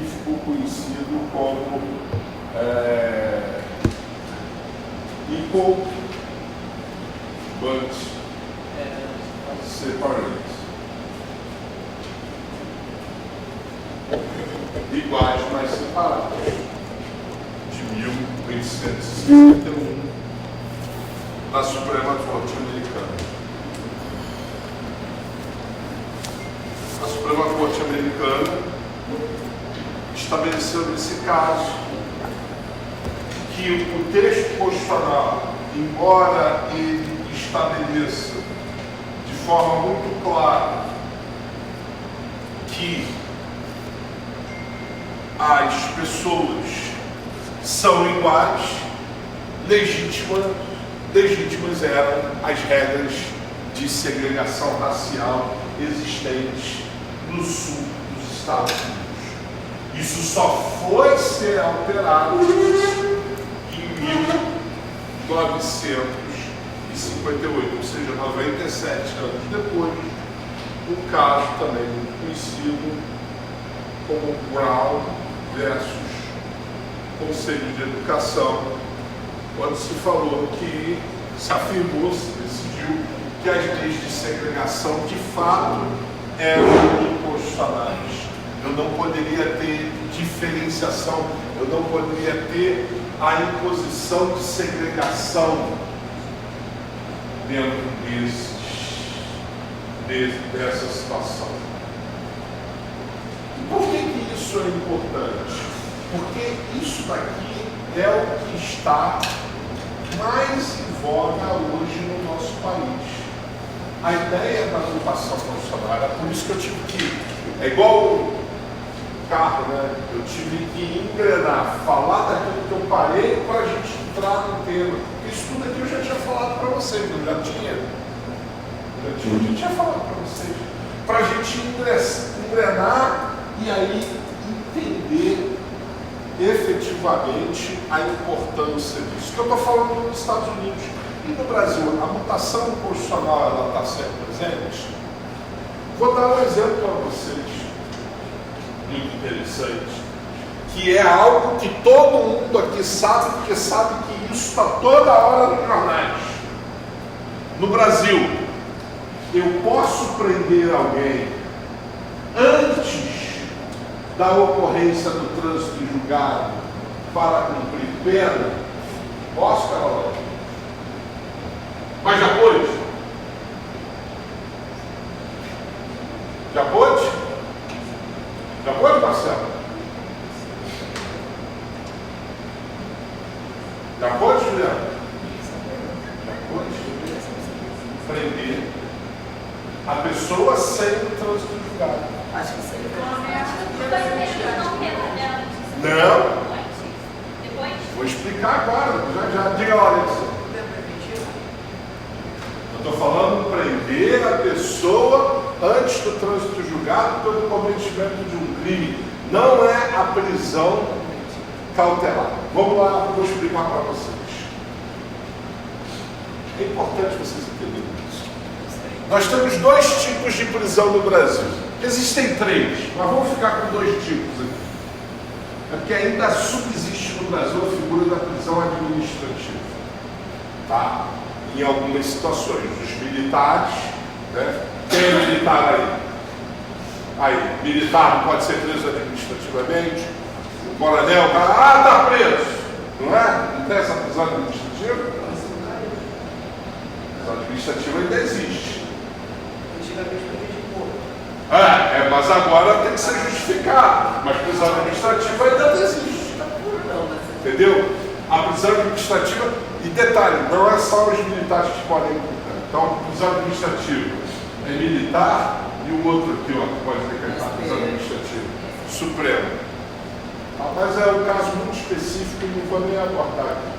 que ficou conhecido como equal but separate. Iguais, mas separados, de 1861, na Suprema Corte Americana. A Suprema Corte Americana estabeleceu nesse caso que o texto constitucional, embora ele estabeleça de forma muito clara que as pessoas são iguais, legítimas eram as regras de segregação racial existentes no sul dos Estados Unidos. Isso só foi ser alterado em 1958, ou seja, 97 anos depois, um caso também muito conhecido como Brown versus Conselho de Educação, quando se falou que se afirmou, se decidiu que as leis de segregação de fato eram inconstitucionais. Eu não poderia ter diferenciação, eu não poderia ter a imposição de segregação dentro dessa situação. Por que isso é importante? Porque isso daqui é o que está mais em voga hoje no nosso país. A ideia da ocupação constitucional era por isso que eu tive que... É igual o carro, né? Eu tive que engrenar, falar daquilo que eu parei para a gente entrar no tema. Porque isso tudo aqui eu já tinha falado para vocês, eu já tinha falado para vocês. Para a gente engrenar e aí entender efetivamente a importância disso. Que eu estou falando nos Estados Unidos. E no Brasil, a mutação constitucional ela está sempre presente? Vou dar um exemplo para vocês, muito interessante, que é algo que todo mundo aqui sabe, porque sabe que isso está toda hora nos jornais. No Brasil, eu posso prender alguém antes da ocorrência do trânsito em julgado para cumprir pena? Posso, Carol? Mas já pôde? Já pôde? Já pôde, Marcelo? Já pôde, Juliana? Já pôde? Prender a pessoa sem o trânsito em julgado. Acho que sim. Não. Vou explicar agora. Já diga lá, Alex. Eu estou falando prender a pessoa antes do trânsito julgado pelo cometimento de um crime. Não é a prisão cautelar. Vamos lá, vou explicar para vocês. É importante vocês entenderem isso. Nós temos dois tipos de prisão no Brasil. Existem três, mas vamos ficar com dois tipos aqui. É porque ainda subsiste no Brasil a figura da prisão administrativa. Tá? Em algumas situações, os militares, né? Quem é militar aí? Aí, militar não pode ser preso administrativamente. O coronel, o cara, está preso. Não é? Não tem essa prisão administrativa? A prisão administrativa ainda existe. Mas agora tem que ser justificado. Mas prisão administrativa ainda existe. Entendeu? A prisão administrativa, e detalhe, não é só os militares que podem imputar. Então, prisão administrativa é militar e o outro aqui, ó, que pode decretar prisão administrativa, Supremo. Mas é um caso muito específico e não vou nem abordar aqui.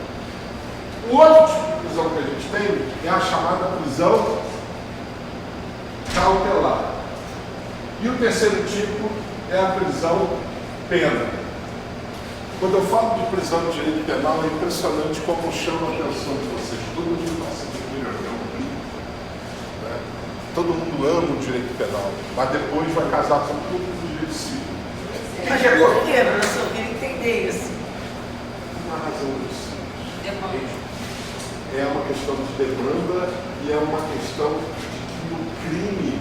O outro tipo de prisão que a gente tem é a chamada prisão cautelar. E o terceiro tipo é a prisão pena. Quando eu falo de prisão de direito penal, é impressionante como chama a atenção de vocês. Todo mundo passa de né? Todo mundo ama o direito penal, mas depois vai casar com tudo do direito civil. Mas é por quê? questão de demanda e é uma questão de no crime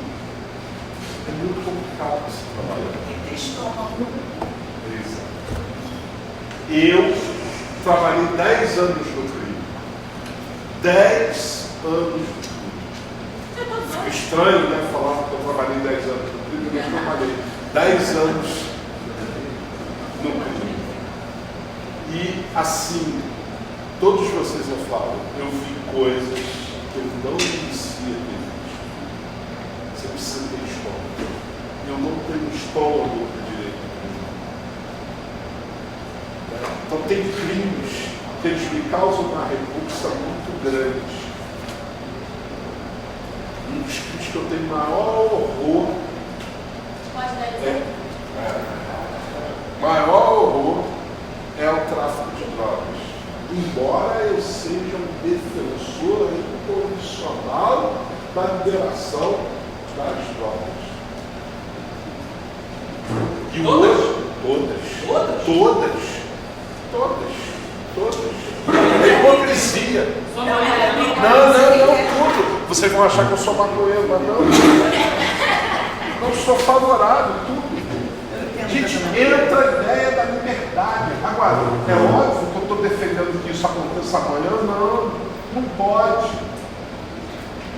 é muito complicado esse trabalho. Eu trabalhei 10 anos no crime. 10 anos no crime. Fica estranho, né, falar que eu trabalhei 10 anos no crime, mas eu trabalhei 10 anos no crime. E assim, todos vocês eu falo, eu vi coisas que eu não merecia ter visto. Você precisa ter estômago. Eu não tenho estômago direito. Então tem crimes que eles me causam uma repulsa muito grande. Um dos crimes que eu tenho maior horror maior horror é o tráfico de drogas. Embora eu seja um defensor incondicional da liberação das drogas. E todas. É hipocrisia. Não, tudo. Vocês vão achar que eu sou maconheiro, mas não. Não sou favorável, tudo. Gente, entra a ideia da liberdade. Agora, é óbvio que eu estou defendendo que isso aconteça amanhã. Não pode.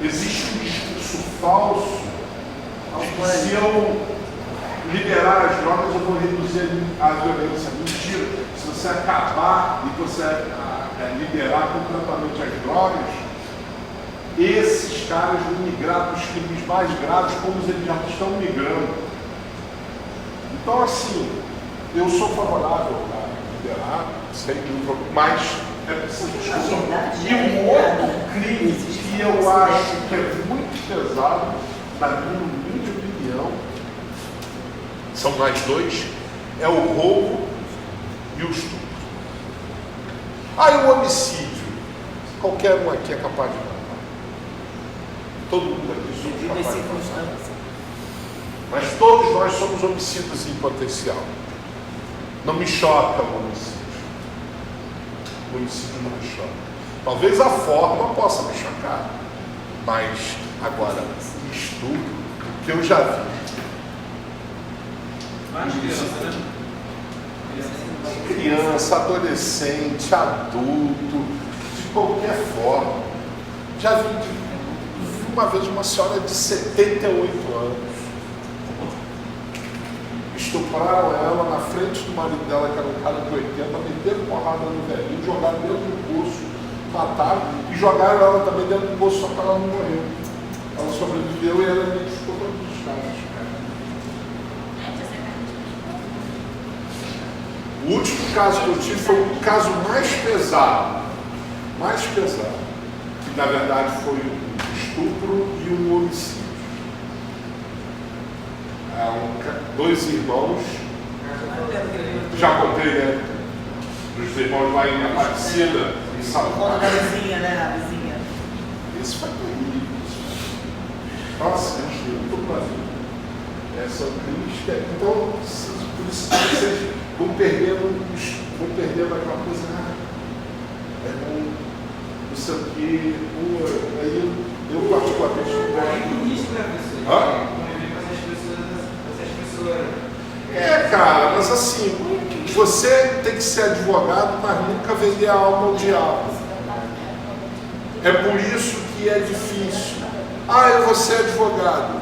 Existe um discurso falso de que se eu liberar as drogas eu vou reduzir a violência. Mentira. Se você acabar e você liberar completamente as drogas, esses caras vão migrar para os crimes mais graves, como eles já estão migrando. Então, assim, eu sou favorável a liberar, sem dúvida, mas é preciso discussão. E um outro crime que eu acho que é muito pesado, na minha humilde opinião, são mais dois, é o roubo e o estupro. E o homicídio? Qualquer um aqui é capaz de matar. Todo mundo aqui somos capazes de matar. Mas todos nós somos homicidas em potencial. Não me choca o homicídio. O homicídio não me choca. Talvez a forma possa me chocar. Mas, agora, estupro, que eu já vi. Criança, adolescente, adulto, de qualquer forma. Já vi uma vez uma senhora de 78 anos. Estupraram ela na frente do marido dela, que era um cara de 80, meteram porrada no velhinho, jogaram dentro do poço, mataram e jogaram ela também dentro do poço, só que ela não morreu. Ela sobreviveu e ela identificou todos os casos. O último caso que eu tive foi o caso mais pesado, que na verdade foi um estupro e um homicídio. Dois irmãos, já contei, né? Os irmãos lá em Aparecida, em Salvador. Da vizinha, né? A vizinha. Isso foi terrível. Nossa, eu estou para ver. São crimes que. Então, por isso vocês vão perdendo aquela coisa. Não sei o quê. Aí eu particularmente não gosto. Cara, mas assim, você tem que ser advogado, mas nunca vender a alma ao diabo. É por isso que é difícil. Eu vou ser advogado.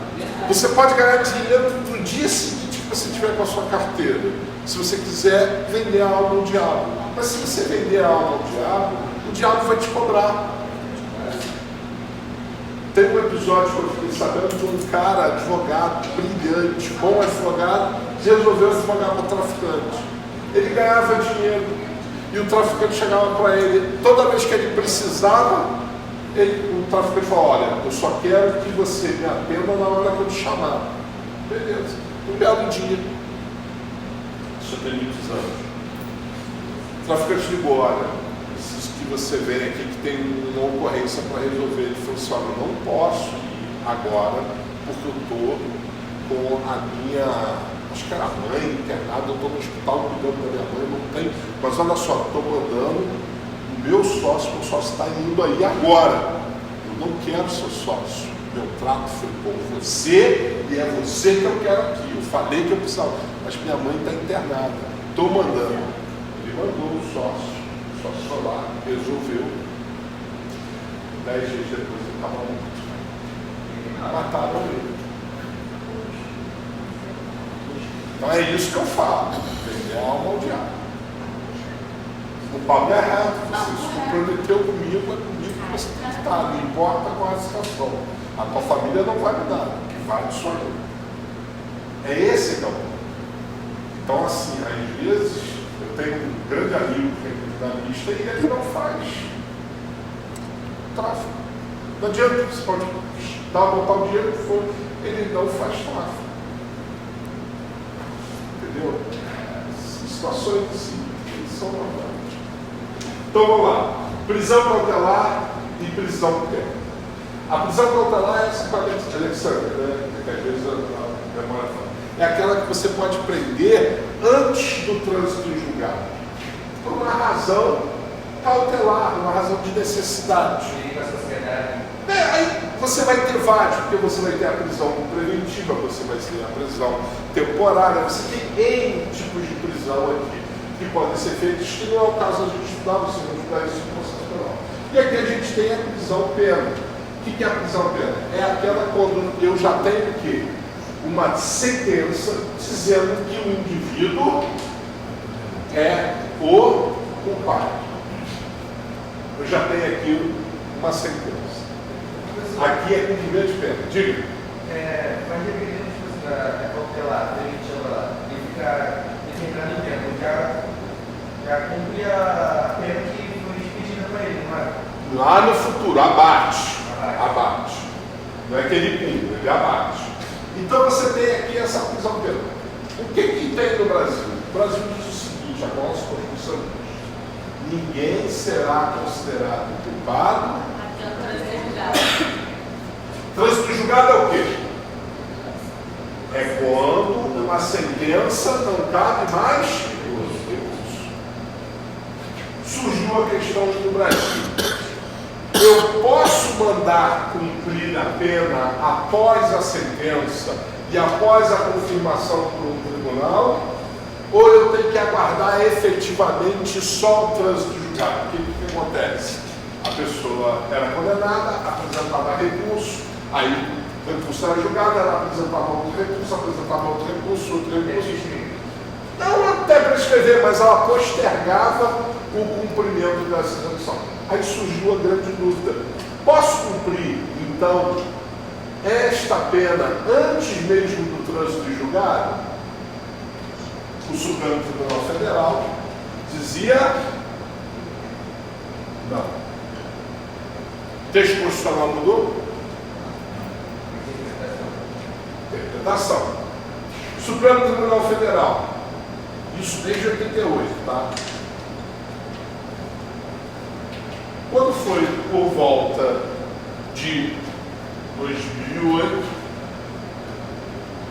Você pode ganhar dinheiro no dia seguinte que você tiver com a sua carteira, se você quiser vender a alma ao diabo. Mas se você vender a alma ao diabo, o diabo vai te cobrar. Tem um episódio que eu fiquei sabendo de um cara, advogado, brilhante, bom advogado, resolveu advogar para o traficante. Ele ganhava dinheiro e o traficante chegava para ele, toda vez que ele precisava, o traficante falou: olha, eu só quero que você me atenda na hora que eu te chamar. Beleza, um belo dia. Isso tem muitos anos. O traficante ligou: olha, preciso que você venha aqui que tem uma ocorrência para resolver. Ele falou assim: olha, eu não posso ir agora porque eu estou com a minha, acho que era mãe internada, eu estou no hospital cuidando da minha mãe, não tem, mas olha só, estou mandando um meu sócio está indo aí agora. Eu não quero ser sócio. Meu trato foi com você e é você que eu quero aqui. Eu falei que eu precisava, mas minha mãe está internada. Estou mandando. Ele mandou o sócio foi lá, resolveu. 10 dias depois ele estava morto. Mataram ele. Então é isso que eu falo. Vender a alma ao diabo. O Paulo é errado. Você se comprometeu comigo, é comigo que você tem que estar. Não importa qual é a situação. A tua família não vai me dar. O que vale só eu. É esse que é o ponto. Então, assim, às vezes, eu tenho um grande amigo que é criminalista e ele não faz tráfico. Não adianta, você pode botar o dinheiro que for, ele não faz tráfico. Entendeu? Situações assim, são normais. Então vamos lá. Prisão cautelar e prisão perpétua. A prisão cautelar é essa com a Alexandre, né? Que às vezes a memória fala. É aquela que você pode prender antes do trânsito em julgado. Por uma razão cautelar, uma razão de necessidade. Aí você vai ter vários, porque você vai ter a prisão preventiva, você vai ter a prisão temporária, você tem N tipos de prisão aqui, que podem ser feitos, que não é o caso a gente estudar, você vai estudar isso no processo penal. E aqui a gente tem a prisão pena. O que é a prisão pena? É aquela quando eu já tenho o quê? Uma sentença dizendo que o indivíduo é o culpado. Eu já tenho aqui uma sentença. Aqui é cumprimento de pena. Diga. Mas dependendo da cautelar, ele fica determinado em tempo. Já cumpre a pena que foi expedida para ele, não é? Lá no futuro, abate. Não é que ele cumpre, ele abate. Então você tem aqui essa prisão penal. O que tem no Brasil? O Brasil diz o seguinte, a nossa Constituição diz: ninguém será considerado culpado. Trânsito julgado é o quê? É quando uma sentença não cabe mais recurso. Surgiu a questão no Brasil. Eu posso mandar cumprir a pena após a sentença e após a confirmação por um tribunal, ou eu tenho que aguardar efetivamente só o trânsito julgado? O que acontece? A pessoa era condenada, apresentava recurso, aí o recurso era julgado, ela apresentava outro recurso, não até prescrever, mas ela postergava o cumprimento dessa sanção. Aí surgiu a grande dúvida: posso cumprir, então, esta pena antes mesmo do trânsito julgado? O Supremo Tribunal Federal dizia não. O texto constitucional mudou? Interpretação. Supremo Tribunal Federal, isso desde 88, tá? Quando foi por volta de 2008,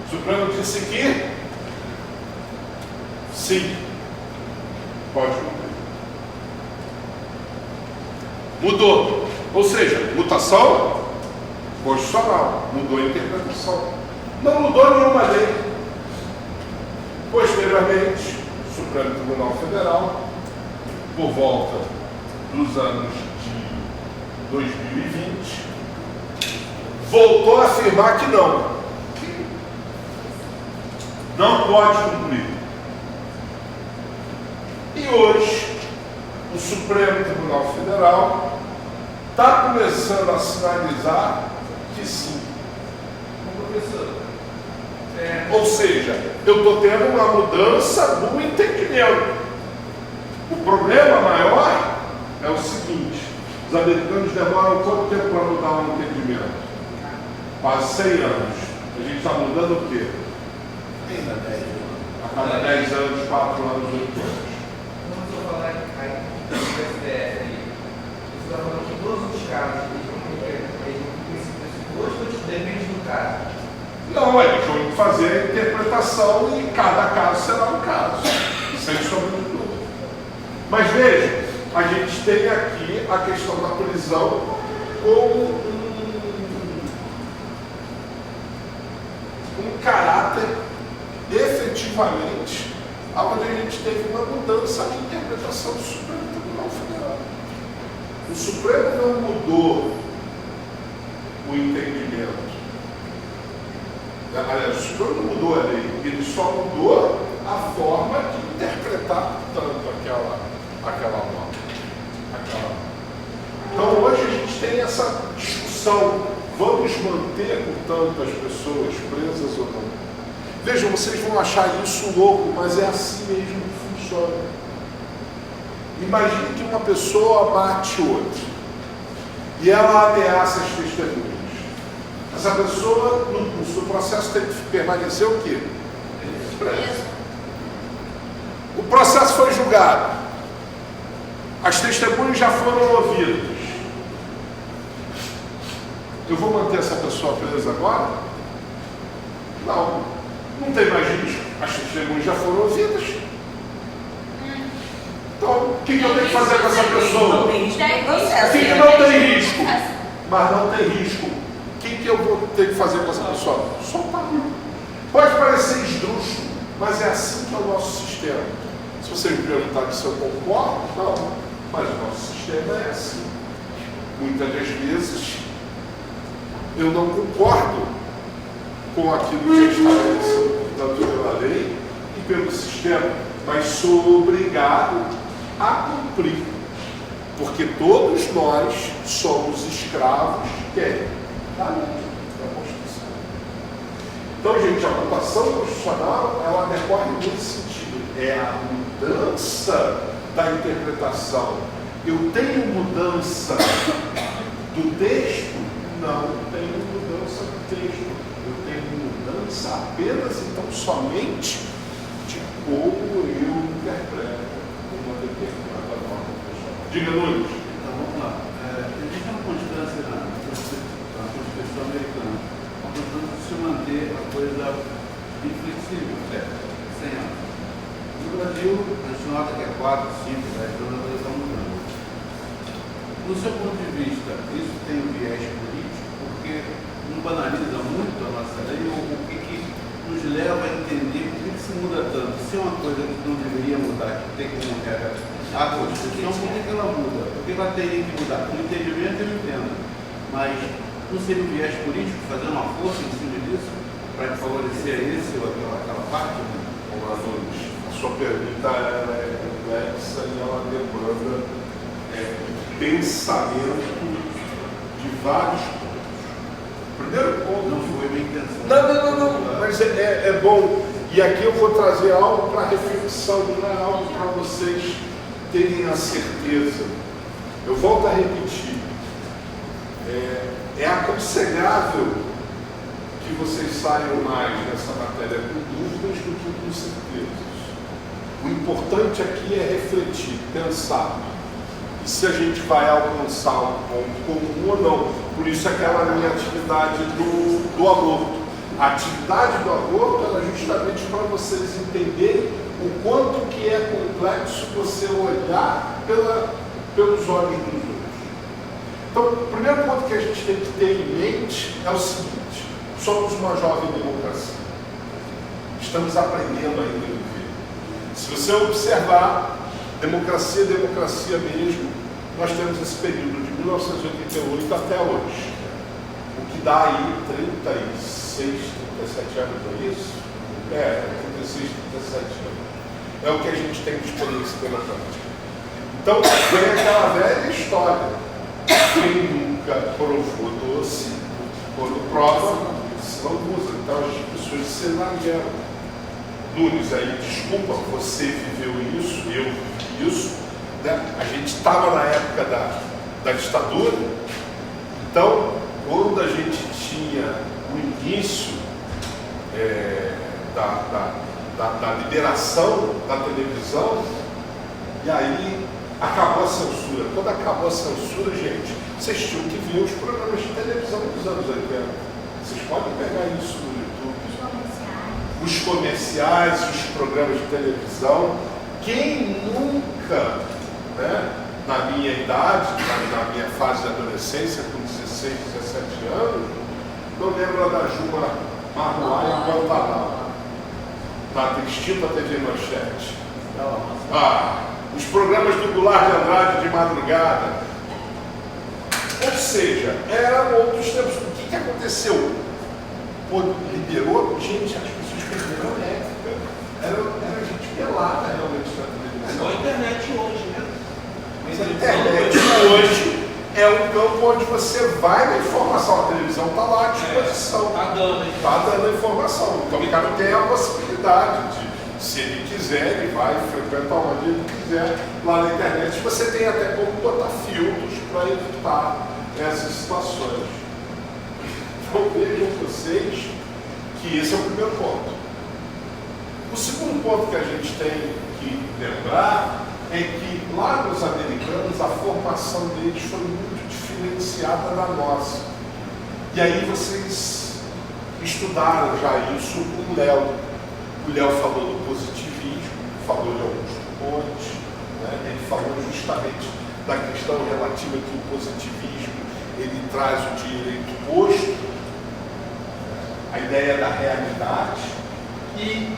o Supremo disse que sim, pode cumprir. Mudou. Ou seja, mutação constitucional, mudou a interpretação. Não mudou nenhuma lei. Posteriormente, o Supremo Tribunal Federal, por volta dos anos de 2020, voltou a afirmar que não pode cumprir. E hoje, o Supremo Tribunal Federal está começando a sinalizar que sim. Professor, Ou seja, eu estou tendo uma mudança no entendimento. O problema maior é o seguinte: os americanos demoram quanto tempo para mudar um entendimento? Quase 100 anos. A gente está mudando o quê? A cada 10 anos, 4 anos, 8 anos. vamos só falar aí do STF ali. Você está falando que todos os casos eles vão ter esse pressuposto, depende do caso. Não, eles vão fazer a interpretação e cada caso será um caso, sem sombra de dúvida. Mas veja, a gente tem aqui a questão da prisão como um caráter efetivamente onde a gente teve uma mudança de interpretação do Supremo Tribunal Federal. O Supremo não mudou o entendimento. Aliás, o Supremo não mudou a lei, ele só mudou a forma de interpretar tanto aquela norma. Então hoje a gente tem essa discussão, vamos manter, portanto, as pessoas presas ou não? Vejam, vocês vão achar isso louco, mas é assim mesmo que funciona. Imagine que uma pessoa mate outra e ela ameaça as testemunhas. Essa pessoa, no curso do processo, tem que permanecer o quê? Presa. O processo foi julgado. As testemunhas já foram ouvidas. Eu vou manter essa pessoa presa agora? Não. Não tem mais risco. As testemunhas já foram ouvidas. Então, o que eu tenho que fazer com essa pessoa? O que não tem risco? Mas não tem risco. O que eu vou ter que fazer com essa pessoa? Soltar. Pode parecer esdrúxulo, mas é assim que é o nosso sistema. Se você me perguntar se eu concordo, não. Mas o nosso sistema é assim. Muitas das vezes, eu não concordo com aquilo que é estabelecido tanto pela lei e pelo sistema, mas sou obrigado a cumprir, porque todos nós somos escravos da lei, da Constituição. Então, gente, a mutação constitucional, ela decorre nesse sentido, é a mudança da interpretação. Eu tenho mudança do texto? Não tenho mudança do texto. Eu tenho mudança apenas, então, somente de como eu interpreto uma determinada norma constitucional. Diga, Nunes. Então, vamos lá. Existe uma constância na Constituição americana, uma constância de se manter a coisa inflexível, certo? 100 anos. No Brasil, a gente nota que é 4, 5, 10 anos a coisa está mudando. Do seu ponto de vista, isso tem um viés político, porque não banaliza muito a nossa lei, ou o que nos leva a entender por que se muda tanto? Se é uma coisa que não deveria mudar, que tem como regra a Constituição, por que ela muda? Porque ela teria que mudar. Com entendimento eu entendo, mas não seria um viés político fazer uma força em cima disso para favorecer esse ou aquela parte? Olá, Nunes. A sua pergunta é complexa e ela demanda pensamento de vários pontos. Primeiro ponto. Não foi minha intenção. Não. Mas é bom. E aqui eu vou trazer algo para reflexão, não é algo para vocês terem a certeza. Eu volto a repetir. É aconselhável que vocês saiam mais nessa matéria com dúvidas do que com certezas. O importante aqui é refletir, pensar. E se a gente vai alcançar um ponto comum ou não. Por isso aquela minha atividade do aborto. A atividade do aborto era justamente para vocês entenderem o quanto que é complexo você olhar pelos olhos dos outros. Então, o primeiro ponto que a gente tem que ter em mente é o seguinte: somos uma jovem democracia. Estamos aprendendo ainda a viver. Se você observar, democracia mesmo, nós temos esse período de 1988 até hoje. O que dá aí 36, 37 anos, não é isso? 36, 37 anos. É o que a gente tem de experiência democrática. Então, vem aquela velha história. Quem nunca provou doce, quando prova, se não usa. Então, as pessoas se largaram. Nunes, aí, desculpa, você viveu isso, eu vivi isso, né? A gente estava na época da ditadura, então, quando a gente tinha o início da liberação da televisão, e aí acabou a censura. Quando acabou a censura, gente, vocês tinham que ver os programas de televisão dos anos 80. Vocês podem pegar isso no YouTube. Os comerciais, os programas de televisão. Quem nunca, né, na minha idade, na minha fase de adolescência, com 16, 17 anos, não lembro da Juma Marruá e Guantanamo. Tá, extinta a TV Manchete. Os programas do Goulart de Andrade de madrugada. Ou seja, eram outros tempos. O que aconteceu? Pô, liberou, gente, as pessoas perderam a ética. Era gente pelada realmente na televisão. Igual a internet hoje, né? Mas a internet hoje é um campo onde você vai na informação. A televisão está lá à disposição. Está dando. Está dando a informação. Então o cara tem a possibilidade de, se ele quiser, ele vai frequentar onde ele quiser. Lá na internet você tem até como botar filtros para evitar essas situações. Então vejam vocês que esse é o primeiro ponto. O segundo ponto que a gente tem que lembrar é que lá nos americanos a formação deles foi muito diferenciada da nossa. E aí vocês estudaram já isso com o Léo. O Léo falou do positivismo, falou de alguns pontos, né? Ele falou justamente da questão relativa que o positivismo ele traz o direito posto, a ideia da realidade, e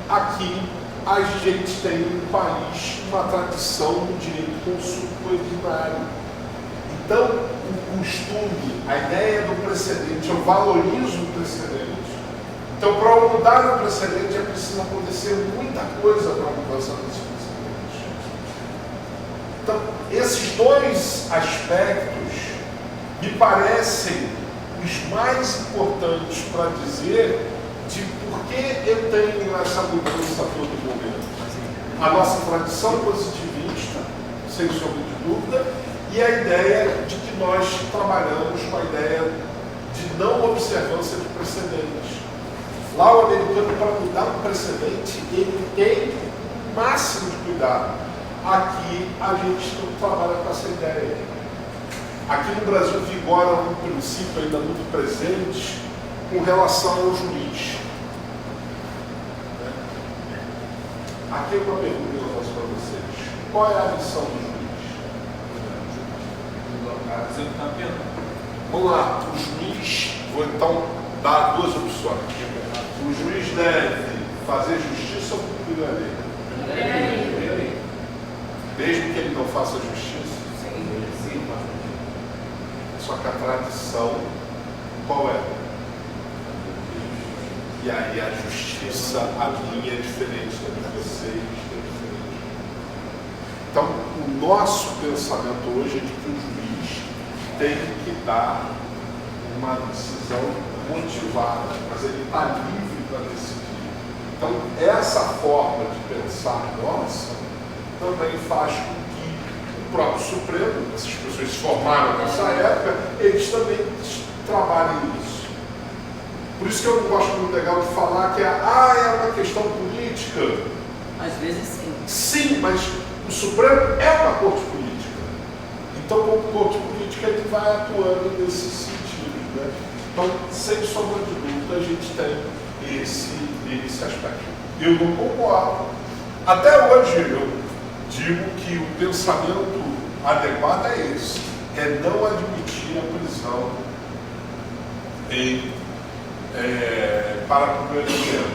aqui a gente tem um país, uma tradição do direito consuetudinário. Então, o costume, a ideia do precedente, eu valorizo o precedente. Então, para mudar o precedente, é preciso acontecer muita coisa para a mudança desse precedente. Então, esses dois aspectos me parecem os mais importantes para dizer de por que eu tenho essa mudança a todo momento. A nossa tradição positivista, sem sombra de dúvida, e a ideia de que nós trabalhamos com a ideia de não observância de precedentes. Lá o americano, para mudar um precedente, ele tem o máximo de cuidado. Aqui a gente não trabalha com essa ideia. Aqui no Brasil vigora um princípio ainda muito presente com relação ao juiz. Aqui é uma pergunta que eu faço para vocês. Qual é a missão do juiz? Vamos lá, o juiz, vou então dar duas opções. O juiz deve fazer justiça ou cumprir a lei? Mesmo que ele não faça justiça? Sim. Só que a tradição, qual é? E aí a justiça, a linha é diferente da de vocês, é diferente. Então, o nosso pensamento hoje é de que o juiz tem que dar uma decisão motivada, mas ele está livre para decidir. Então, essa forma de pensar nossa também faz com que o próprio Supremo, essas pessoas se formaram nessa época, eles também trabalhem isso. Por isso que eu não gosto muito legal de falar que é uma questão política. Às vezes sim. Sim, mas o Supremo é uma corte política. Então, como corte política, ele vai atuando nesse sentido, né? Então, sem sombra de dúvida, a gente tem esse aspecto. Eu não concordo. Até hoje eu digo que o pensamento adequado é esse, é não admitir a prisão para cumprir a pena.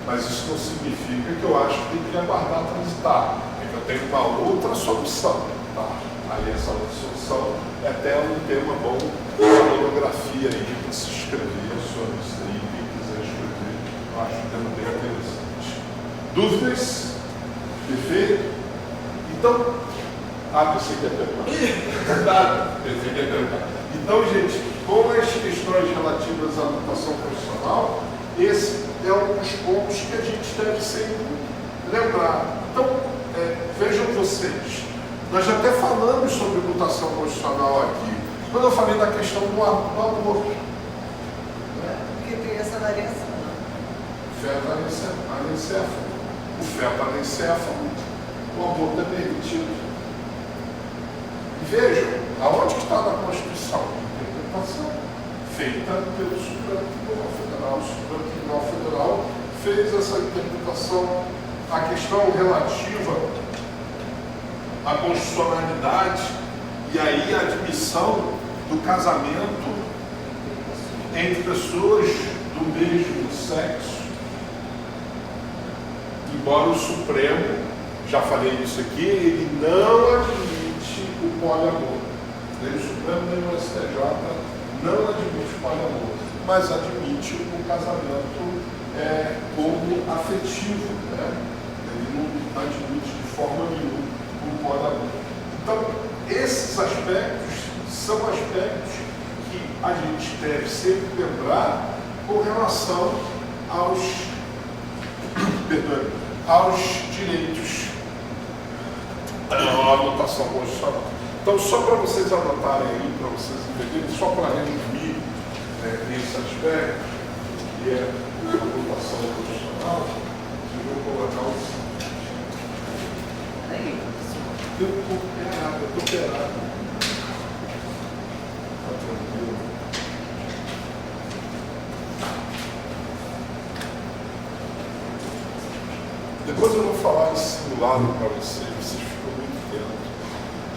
Mas isso não significa que eu acho que tem que aguardar transitar. É que eu tenho uma outra solução. Tá? Aí essa outra solução é até um tema bom da monografia aí para se escrever sobre isso aí, quem quiser escrever, eu acho um tema bem interessante. Dúvidas? Perfeito? Então, você quer perguntar? Então, gente, com as questões relativas à mutação profissional, esse é um dos pontos que a gente deve sempre lembrar. Então, vejam vocês, nós já até falamos sobre mutação constitucional aqui, quando eu falei da questão do aborto. Porque tem essa variação. Feto anencéfalo. O feto anencéfalo, o aborto é permitido. E vejam, aonde que está na Constituição? Interpretação feita pelo Supremo Tribunal Federal. O Supremo Tribunal Federal fez essa interpretação, a questão relativa a constitucionalidade e aí a admissão do casamento entre pessoas do mesmo sexo. Embora o Supremo, já falei isso aqui, ele não admite o poliamor. Nem o Supremo, nem o STJ não admite o poliamor, mas admite o casamento como afetivo, né? Ele não admite de forma nenhuma o poliamor. Então, esses aspectos são aspectos que a gente deve sempre lembrar com relação aos direitos, à anotação constitucional. Então, só para vocês anotarem aí, para vocês entenderem, só para resumir esse aspecto, que é a anotação constitucional, eu vou colocar o seguinte. Eu estou operado. Está tranquilo. Depois eu vou falar em simulado para vocês ficam muito atentos.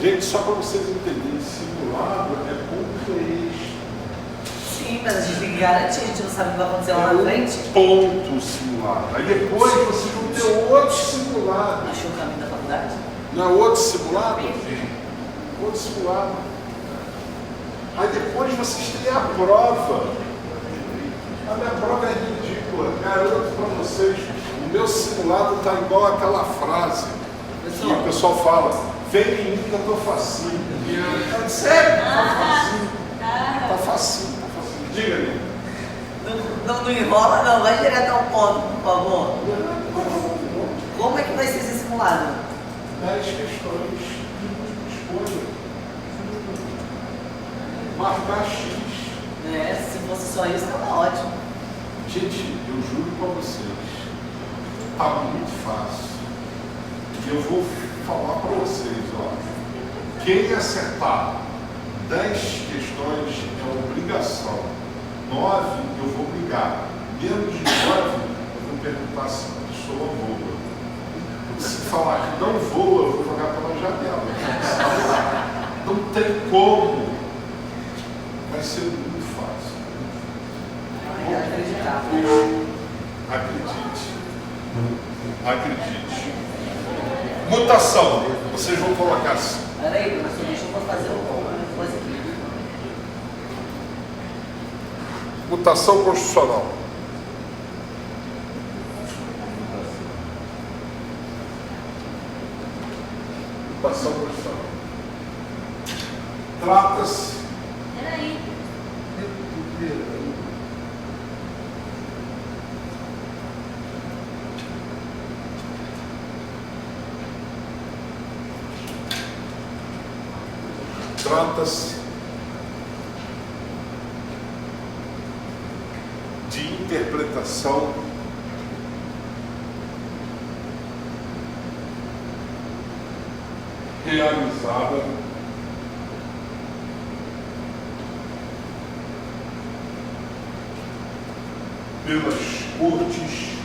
Gente, só para vocês entenderem, simulado é contexto. Sim, mas a gente tem que garantir, a gente não sabe o que vai acontecer lá na frente. Ponto simulado. Aí depois vocês vão ter outro simulado. Achou o caminho da faculdade? Não é outro simulado? Outro simulado. Aí depois vocês têm a prova. A minha prova é ridícula. Garanto para vocês. O meu simulado está igual àquela frase que o pessoal fala: vem em mim que eu estou facinho. Sério? Está facinho. Diga-me. Não enrola não, vai direto ao ponto, por favor. Como é que vai ser esse simulado? 10 questões de escolha. Marcar X. Se fosse só isso, estava ótimo. Gente, eu juro para vocês, está muito fácil. E eu vou falar para vocês, ó. Quem acertar 10 questões é obrigação. 9 eu vou brigar. Menos de 9 eu vou perguntar se a pessoa voa. Se falar que não voa, eu vou jogar pela janela. Não tem como. Vai ser muito fácil. Acredite. Mutação. Vocês vão colocar assim. Peraí, professor, deixa eu fazer uma coisa aqui. Mutação constitucional. Mutação constitucional. Trata-se. Peraí. Trata-se de interpretação realizada pelas cortes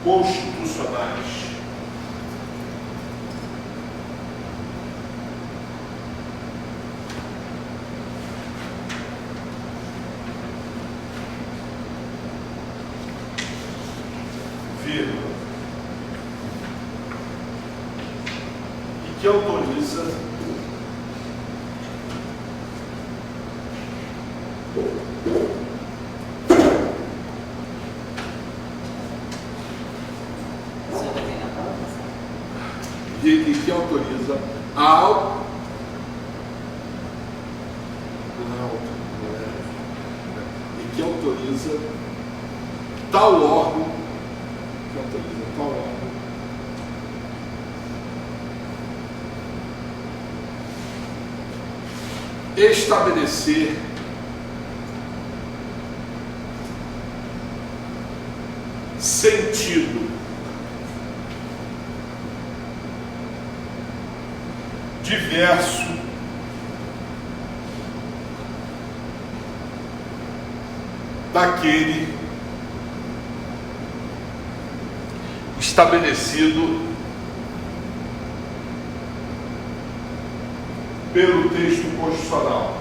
constitucionais e que autoriza e que autoriza ao e que autoriza tal órgão estabelecer sentido diverso daquele estabelecido pelo texto constitucional.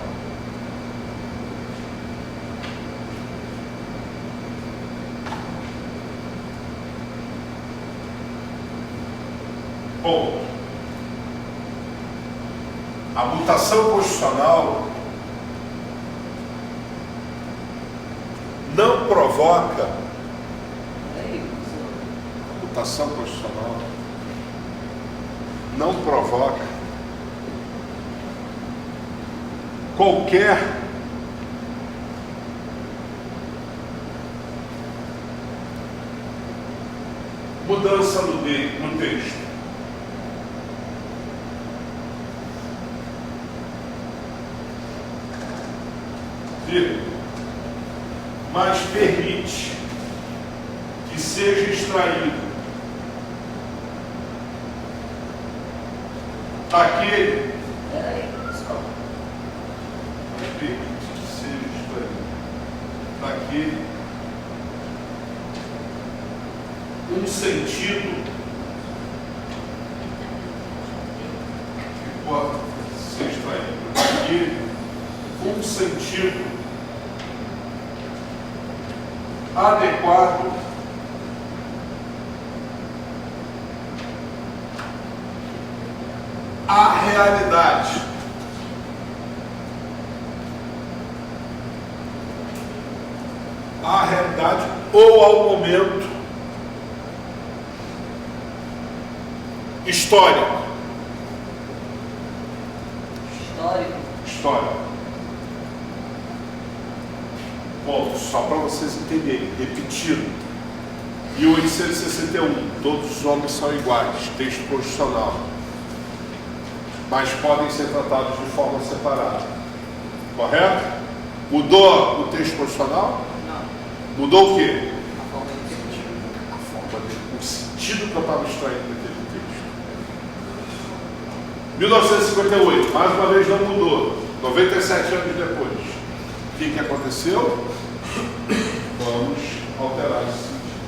Bom, a mutação constitucional não provoca, a mutação constitucional não provoca qualquer mudança no texto. Mas permite que seja extraído daquele, permite que seja extraído daquele um sentido que pode ser extraído daquele um sentido adequado à realidade. À realidade ou ao momento histórico. Histórico. Bom, só para vocês entenderem, repetindo, 1861, todos os homens são iguais, texto constitucional, mas podem ser tratados de forma separada, correto? Mudou o texto constitucional? Não. Mudou o quê? A forma de sentido. O sentido que eu estava extraindo daquele texto. 1958, mais uma vez não mudou, 97 anos depois. O que aconteceu? Vamos alterar esse sentido.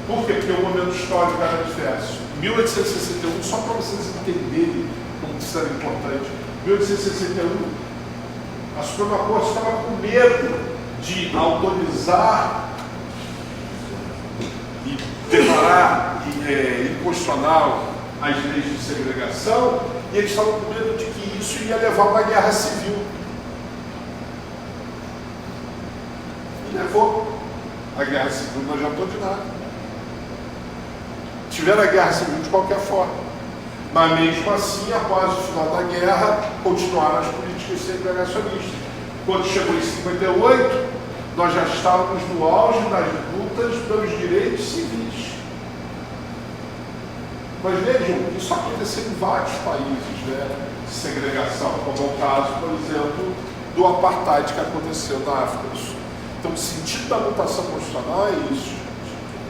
Por quê? Porque o momento histórico era diverso. 1861, só para vocês entenderem como isso era importante, 1861, a Suprema Corte estava com medo de autorizar e declarar inconstitucional as leis de segregação, e eles estavam com medo de que isso ia levar a uma guerra civil. Levou. A guerra civil não adiantou de nada. Tiveram a guerra civil de qualquer forma. Mas mesmo assim, após o final da guerra, continuaram as políticas segregacionistas. Quando chegou em 58, nós já estávamos no auge das lutas pelos direitos civis. Mas vejam, isso aconteceu em vários países, né? Segregação, como é o caso, por exemplo, do apartheid que aconteceu na África do Sul. Então, o sentido da mutação constitucional é isso,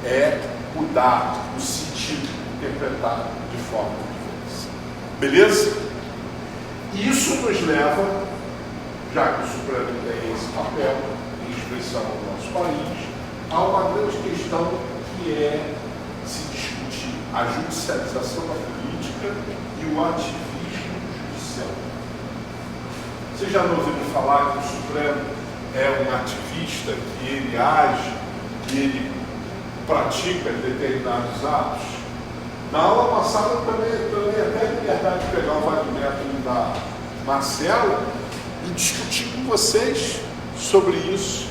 é mudar o sentido, interpretar de forma diferente. Beleza? Isso nos leva, já que o Supremo tem esse papel, em expressão no nosso país, a uma grande questão que é se discutir a judicialização da política e o ativismo judicial. Vocês já não ouviram falar que o Supremo é um ativista, que ele age, que ele pratica determinados atos? Na aula passada eu também até liberdade de pegar o método da Marcela e discutir com vocês sobre isso.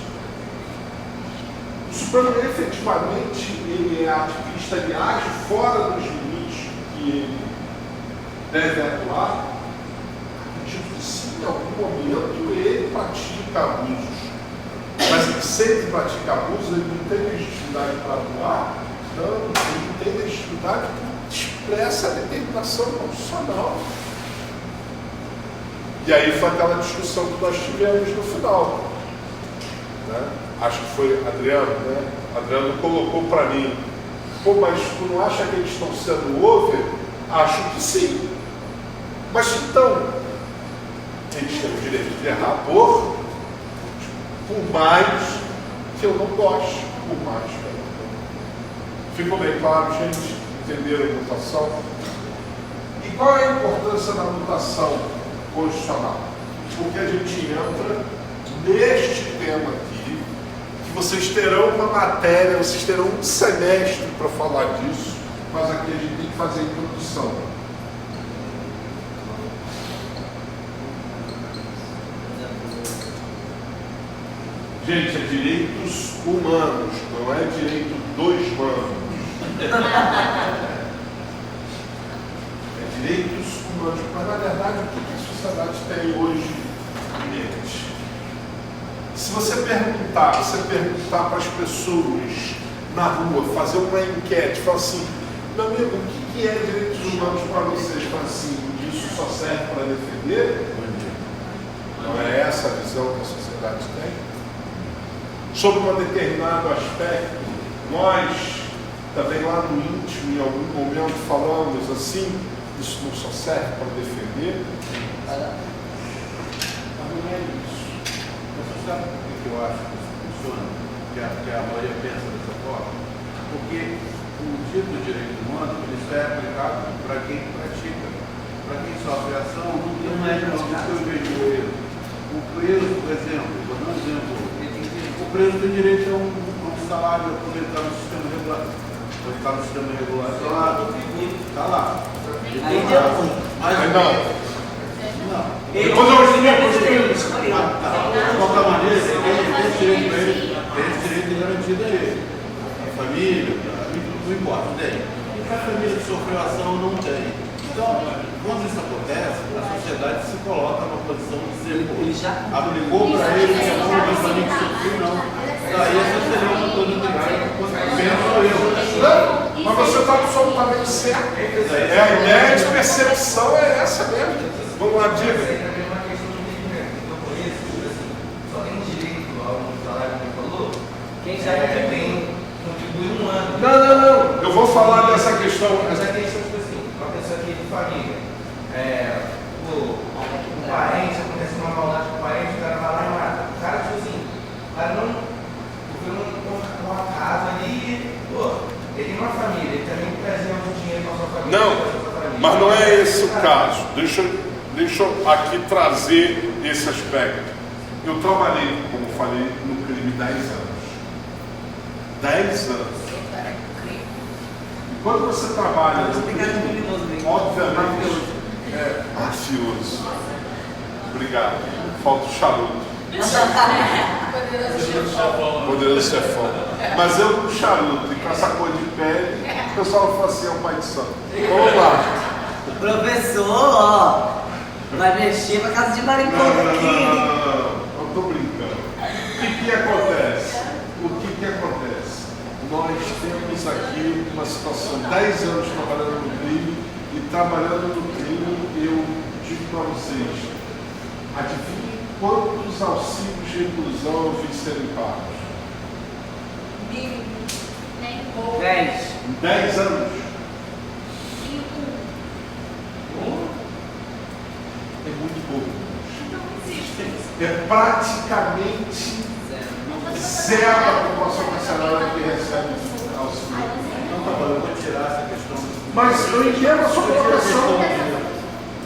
O Supremo efetivamente ele é ativista, ele age fora dos limites que ele deve atuar. Acredito que sim, em algum momento ele pratica abusos. Mas ele sempre pratica abusos, ele não tem legitimidade para atuar, não, ele não tem legitimidade que expressa a determinação constitucional. E aí foi aquela discussão que nós tivemos no final. Né? Acho que foi Adriano, né? Adriano colocou para mim, pô, mas tu não acha que eles estão sendo over? Acho que sim. Mas então, eles têm o direito de errar por mais que eu não gosto, por mais que eu não gosto. Ficou bem claro, gente? Entenderam a mutação? E qual é a importância da mutação constitucional? Porque a gente entra neste tema aqui, que vocês terão uma matéria, vocês terão um semestre para falar disso, mas aqui a gente tem que fazer a introdução. Gente, é direitos humanos, não é direito dos manos. É direitos humanos, mas na verdade o que a sociedade tem hoje em mente? Se você perguntar para as pessoas na rua, fazer uma enquete, falar assim, meu amigo, o que é direitos humanos para vocês? Fala assim, isso só serve para defender? Não é essa a visão que a sociedade tem? Sobre um determinado aspecto, nós também lá no íntimo, em algum momento, falamos assim, isso não só serve para defender? Mas não é isso. Você sabe por que eu acho que isso funciona? Que a maioria pensa dessa forma? Porque o tipo de direito humano ele só é aplicado para quem pratica. Para quem sofre ação, não tem mais não que eu vejo o erro. O preso, por exemplo, vou dar um exemplo. O preso tem direito a um salário quando ele está no sistema regular. Quando está no sistema regulatório, está lá. Aí deu ruim. Mas não. Depois eu vou explicar. De qualquer maneira, esse direito a ele, esse direito é garantido a ele. A família, não importa, tem. A família que sofreu ação não tem. Então, quando isso acontece, a sociedade se coloca numa posição de dizer, pô, aplicou para ele, que não, mas para mim que sofreu, não. Daí essa seria uma coisa que penso eu. Mas você está absolutamente certo. A ideia de percepção é essa mesmo. Vamos lá, diga. Também uma questão de entendimento. Então, por isso, assim, só tem direito ao salário que ele falou quem já contribui um ano. Não. Eu vou falar dessa questão. Mas a questão, tipo assim, uma pessoa aqui de família, um parente, acontece uma maldade com o parente, o cara vai lá e mata. O cara, tipo assim, o cara não. Foi um acaso ali, pô, ele tem uma família, ele também trazia algum dinheiro para sua família. Não, mas não é esse o caso. Deixa eu aqui trazer esse aspecto. Eu trabalhei, como falei, no crime 10 anos. 10 anos. E quando você trabalha no crime, obviamente, é mafioso. Obrigado. Falta o charuto. Poderoso chefão. Mas eu com charuto e com essa cor de pele, o pessoal fala assim, é o pai de santo. Vamos lá. O professor, ó, vai mexer pra casa de mariposa aqui. Não, eu tô brincando. O que acontece? Nós temos aqui uma situação, 10 anos trabalhando no crime, e trabalhando no crime, eu digo para vocês, adivinhem quantos auxílios de reclusão eu fiz serem pagos? 10. Em 10 anos. É muito pouco. É praticamente zero a população carcerária que recebe auxílio. Então tá bom, eu vou tirar essa questão. Mas eu entendo a sua colocação.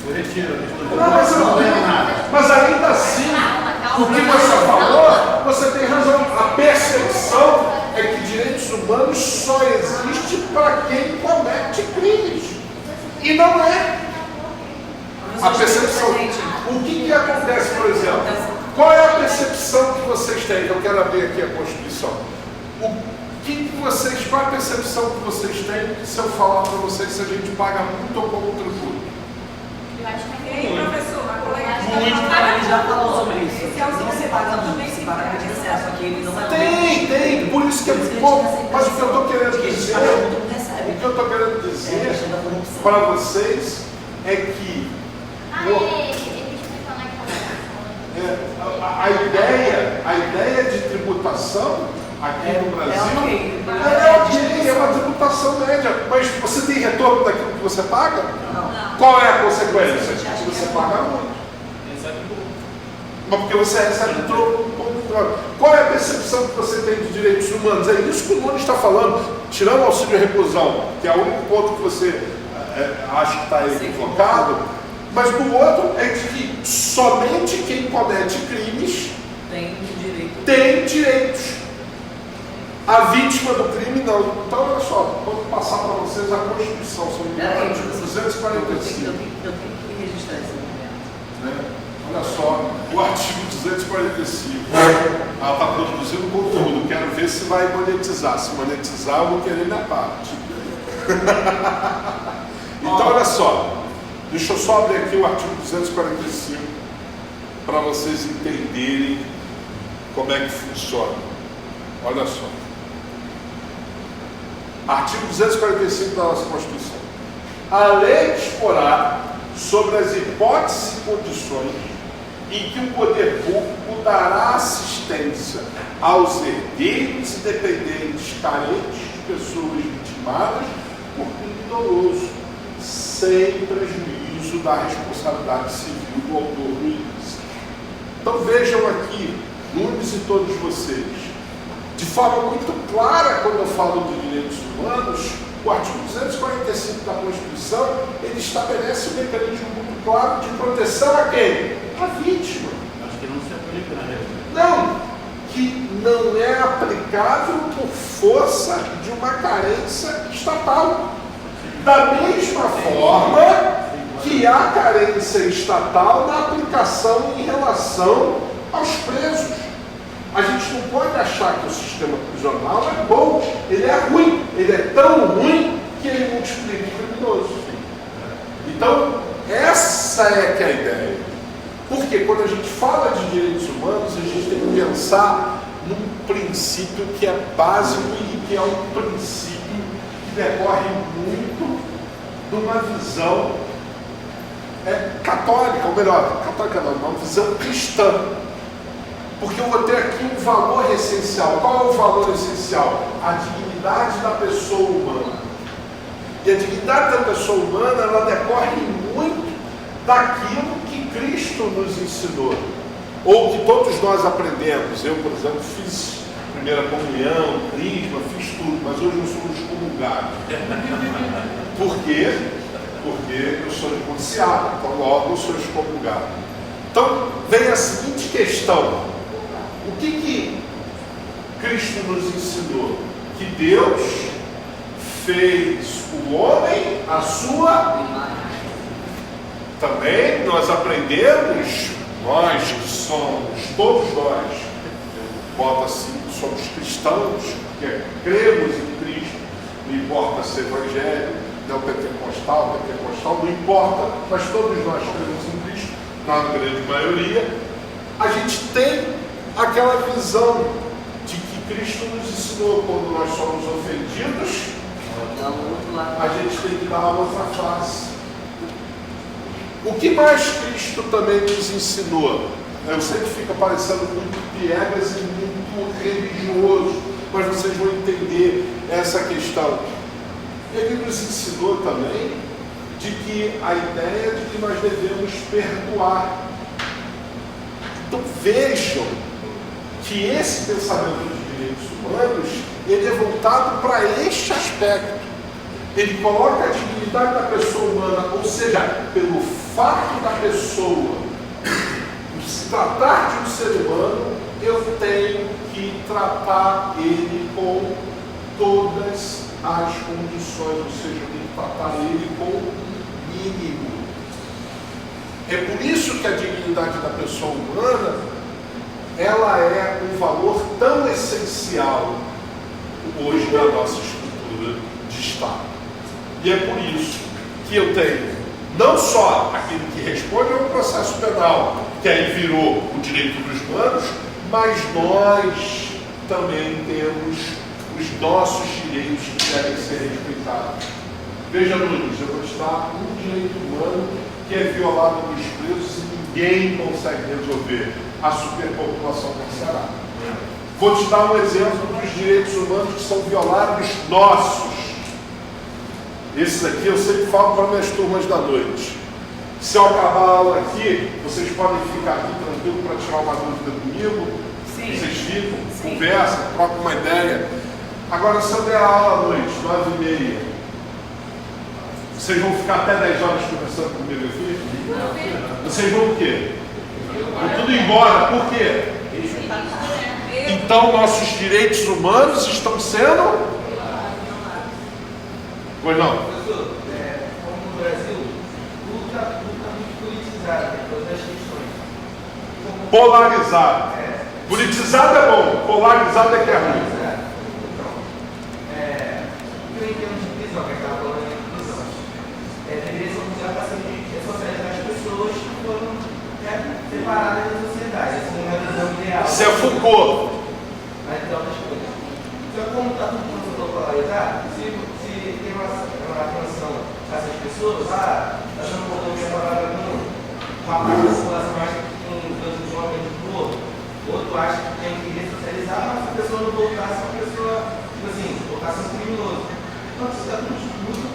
Eu retiro a questão de Não, mas eu não tenho nada. Mas ainda assim, o que você falou, você tem razão. A percepção é que direitos humanos só existe para quem comete crimes. E não é. A percepção. O que acontece, por exemplo? Qual é a percepção que vocês têm? Eu quero abrir aqui a Constituição. Qual é a percepção que vocês têm se eu falar para vocês se a gente paga muito ou pouco tributo? Professor, a colega Ele já falou sobre isso. Não se paga muito, se paga de acesso aqui, ele não é. Tem, por isso que é muito pouco. Mas o que eu estou querendo dizer, para vocês é que a ideia de tributação aqui no Brasil é uma tributação média, mas você tem retorno daquilo que você paga? Não. Qual é a consequência? Você paga muito. Mas porque você recebe troco, humanos. Qual é a percepção que você tem de direitos humanos? É isso que o Nunes está falando, tirando o auxílio reclusão, que é o único ponto que você acha que está equivocado, mas do outro é de que somente quem comete crimes tem direitos. A vítima do crime não. Então, olha só, vou passar para vocês a Constituição, sobre o artigo 245. Eu tenho que registrar esse momento. Olha só, o artigo 245. Ela está produzindo conteúdo. Quero ver se vai monetizar. Se monetizar, eu vou querer minha parte. Então, olha só. Deixa eu só abrir aqui o artigo 245 para vocês entenderem como é que funciona. Olha só. Artigo 245 da nossa Constituição. A lei disporá sobre as hipóteses e condições em que o poder público dará assistência aos herdeiros e dependentes carentes de pessoas vitimadas por crime doloso, sem prejuízo da responsabilidade civil do autor do ilícito. Então vejam aqui, Nunes e todos vocês, de forma muito clara, quando eu falo de direitos humanos, o artigo 245 da Constituição, ele estabelece um mecanismo muito claro de proteção a quem? A vítima. Acho que não se aplica na realidade. Não, que não é aplicável por força de uma carência estatal. Da mesma forma que há carência estatal na aplicação em relação aos presos. A gente não pode achar que o sistema prisional é bom, ele é ruim, ele é tão ruim que ele multiplica o criminoso. Então, essa é que é a ideia. Porque quando a gente fala de direitos humanos, a gente tem que pensar num princípio que é básico e que é um princípio que decorre muito de uma visão católica, ou melhor, católica não, uma visão cristã. Porque eu vou ter aqui um valor essencial. Qual é o valor essencial? A dignidade da pessoa humana. E a dignidade da pessoa humana, ela decorre muito daquilo que Cristo nos ensinou. Ou que todos nós aprendemos. Eu, por exemplo, fiz primeira comunhão, crisma, fiz tudo, mas hoje eu sou excomungado. Por quê? Porque eu sou indiciado, então logo eu sou excomungado. Então, vem a seguinte questão. O que Cristo nos ensinou? Que Deus fez o homem à sua imagem. Também nós aprendemos, nós que somos, todos nós, bota assim, somos cristãos, que cremos em Cristo, não importa se é evangélico, neopentecostal, não importa, mas todos nós cremos em Cristo, na grande maioria. A gente tem aquela visão de que Cristo nos ensinou quando nós somos ofendidos, a gente tem que dar a outra face. O que mais Cristo também nos ensinou? Eu sei que fica parecendo muito piegas e muito religioso, mas vocês vão entender essa questão. Ele nos ensinou também de que a ideia de que nós devemos perdoar. Então vejam que esse pensamento de direitos humanos, ele é voltado para este aspecto. Ele coloca a dignidade da pessoa humana, ou seja, pelo fato da pessoa se tratar de um ser humano, eu tenho que tratar ele com todas as condições, ou seja, eu tenho que tratar ele com o mínimo. É por isso que a dignidade da pessoa humana, ela é um valor tão essencial hoje na nossa estrutura de Estado. E é por isso que eu tenho não só aquele que responde ao processo penal, que aí virou o direito dos humanos, mas nós também temos os nossos direitos que devem ser respeitados. Veja, Nunes, eu vou te dar um direito humano que é violado nos presos e ninguém consegue resolver: a superpopulação carcerária. Vou te dar um exemplo dos direitos humanos que são violados nossos. Esses aqui eu sempre falo para minhas turmas da noite. Se eu acabar a aula aqui, vocês podem ficar aqui tranquilo para tirar uma dúvida comigo. Sim. Sim. Vocês ficam, Sim. conversam, trocam uma ideia. Agora, se eu der aula à noite, 9h30, vocês vão ficar até 10 horas conversando comigo aqui? Vocês vão o quê? Vão tudo embora. Por quê? Então, nossos direitos humanos estão sendo... Pois não? Professor, como no Brasil, tudo está muito politizado, tem todas as questões. Polarizado. Politizado é bom, polarizado é que é ruim. Então, o que eu entendo de prisão, que eu estava falando de prisão, deveria ser um lugar para socializar as pessoas que foram separadas da sociedade. Essa não é a visão ideal. Isso é Foucault. Mas tem outras coisas. Então, como está tudo muito polarizado, se tem uma atenção a essas pessoas, está dando um pouco de palavra com uma parte da população acha que um de um ambiente para o outro. O outro acha que tem que ressocializar, mas se a pessoa não voltasse, a pessoa, tipo assim, voltasse um criminoso. Então, isso está tudo muito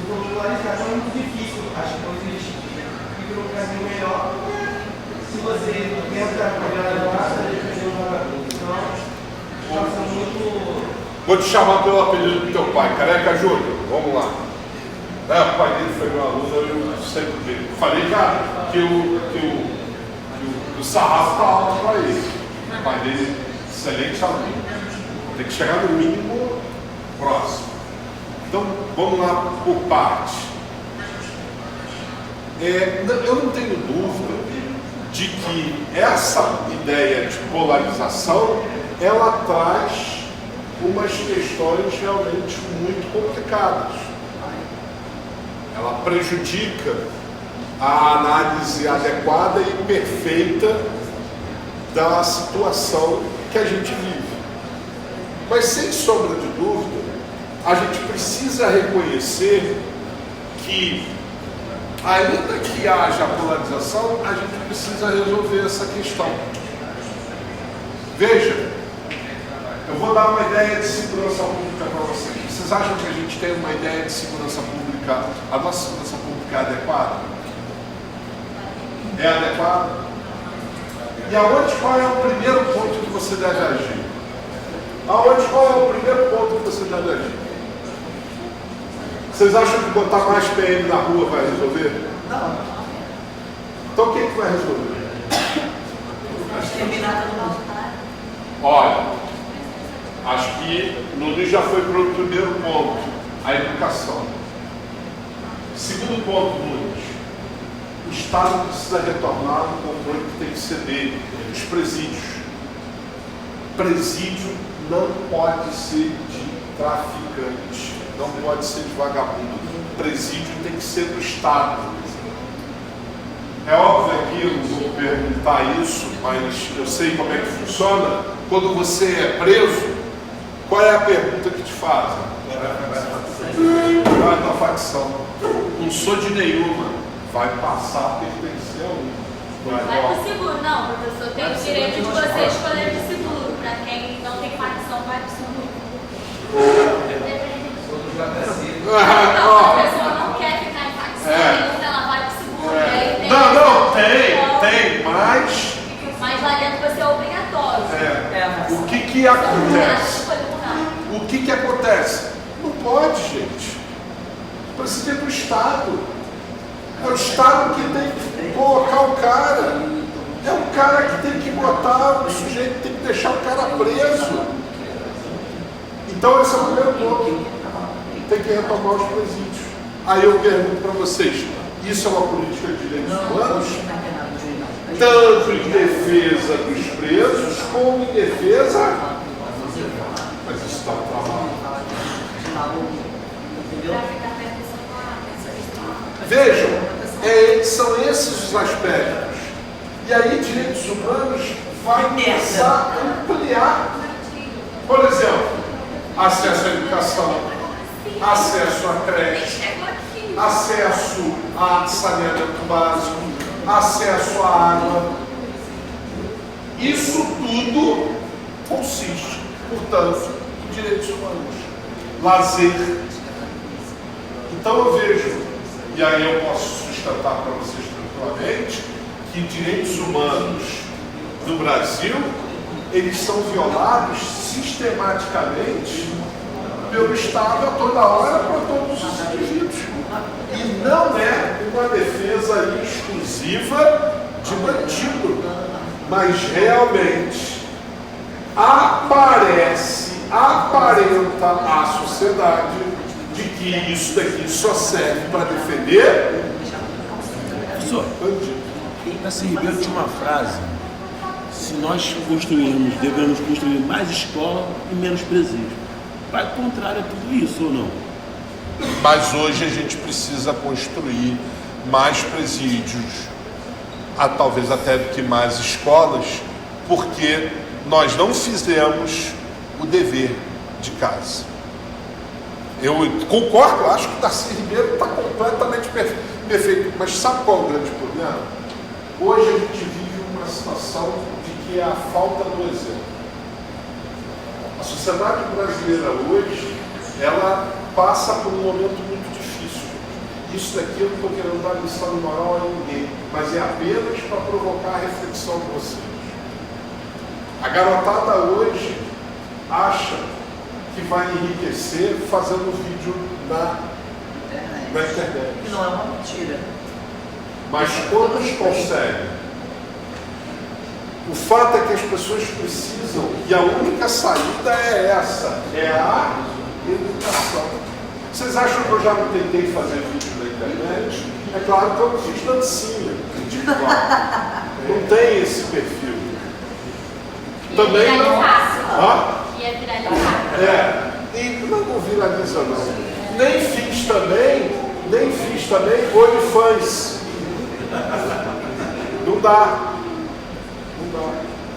polarizado, é muito difícil as coisas ficam no caminho melhor. Se você tenta melhorar a massa, ele vai um vagabundo. Então, nós somos muito. Vou te chamar pelo apelido do teu pai, Careca Júnior. Vamos lá. O pai dele foi meu aluno, eu sempre vi. Falei, cara, que o sarrafo está alto para ele. O pai dele, excelente aluno. Tem que chegar no mínimo próximo. Então, vamos lá por parte. Eu não tenho dúvida de que essa ideia de polarização, ela traz umas questões realmente muito complicadas. Ela prejudica a análise adequada e perfeita da situação que a gente vive. Mas, sem sombra de dúvida, a gente precisa reconhecer que, ainda que haja polarização, a gente precisa resolver essa questão. Veja, eu vou dar uma ideia de segurança pública para vocês. Vocês acham que a gente tem uma ideia de segurança pública, a nossa segurança pública é adequada? É adequada? E qual é o primeiro ponto que você deve agir? Qual é o primeiro ponto que você deve agir? Vocês acham que botar mais PM na rua vai resolver? Não. Então o que vai resolver? Exterminar todo mundo. Olha, acho que Nunes já foi para o primeiro ponto, a educação. Segundo ponto, Nunes, o Estado precisa retornar no controle que tem que ser dele, dos presídios. Presídio não pode ser de traficante, não pode ser de vagabundo. Presídio tem que ser do Estado. É óbvio que eu não vou perguntar isso, mas eu sei como é que funciona. Quando você é preso, qual é a pergunta que te fazem? Qual é a tua facção? Não sou de nenhuma. Vai passar a pertencer a um. Vai pro seguro, não, professor. Tem o direito de você escolher de seguro. Para quem não tem facção, vai pro seguro. Não, a pessoa não quer ficar em facção, então ela vai pro seguro. E aí tem, mas... Mas lá dentro você é obrigatório. O que acontece? O que acontece? Não pode, gente. Precisa ir do Estado. É o Estado que tem que colocar o cara. É o cara que tem que botar, o sujeito tem que deixar o cara preso. Então esse é o primeiro ponto. Tem que retomar os presídios. Aí eu pergunto para vocês, isso é uma política de direitos humanos? Tanto em defesa dos presos, como em defesa... Mas isso está um trabalho. Vejam, são esses os aspectos. E aí, direitos humanos vai começar a ampliar. Por exemplo, acesso à educação, acesso à creche, acesso a saneamento básico, acesso à água. Isso tudo consiste, portanto, em direitos humanos. Lazer. Então eu vejo, e aí eu posso sustentar para vocês tranquilamente, que direitos humanos no Brasil eles são violados sistematicamente pelo Estado a toda hora para todos os indivíduos. E não é uma defesa exclusiva de bandido, mas realmente aparenta à sociedade de que isso daqui só serve para defender Professor, bandido. assim, Ribeiro tinha uma frase: se nós construirmos, devemos construir mais escola e menos presídio. Vai contrário a tudo isso, ou não? Mas hoje a gente precisa construir mais presídios, talvez até do que mais escolas, porque nós não fizemos o dever de casa. Eu concordo, eu acho que o Darcy Ribeiro está completamente perfeito, mas sabe qual é o grande problema? Hoje a gente vive uma situação de que é a falta do exemplo. A sociedade brasileira hoje, ela passa por um momento muito difícil. Isso daqui eu não estou querendo dar lição de moral a ninguém, mas é apenas para provocar a reflexão de vocês. A garotada hoje acha que vai enriquecer fazendo vídeo na internet. Que não é uma mentira. Mas quantos conseguem? O fato é que as pessoas precisam, e a única saída é essa, é a educação. Vocês acham que eu já não tentei fazer vídeo na internet? É claro que eu não fiz dancinha. Não tem esse perfil. Também não. Ia viralizar. E não viraliza não. Nem fiz também OnlyFans. Não dá.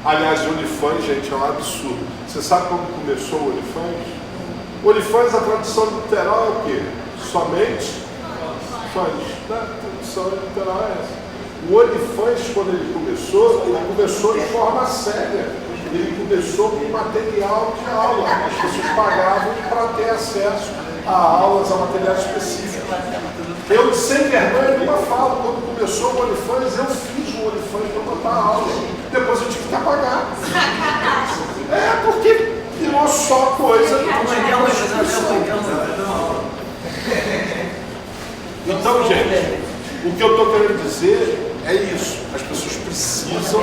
Aliás, o OnlyFans, gente, é um absurdo. Você sabe como começou o OnlyFans? O OnlyFans, a tradução literal é o quê? Somente fãs. A tradução literal é essa. O OnlyFans, quando ele começou de forma séria. Ele começou com material de aula. As pessoas pagavam para ter acesso a aulas, a material específico. Eu, sem vergonha nenhuma, falo, quando começou o OnlyFans, eu fiz o OnlyFans para botar aula. Depois eu tive que pagar. Porque virou só coisa. Então, gente, o que eu estou querendo dizer é isso. As pessoas precisam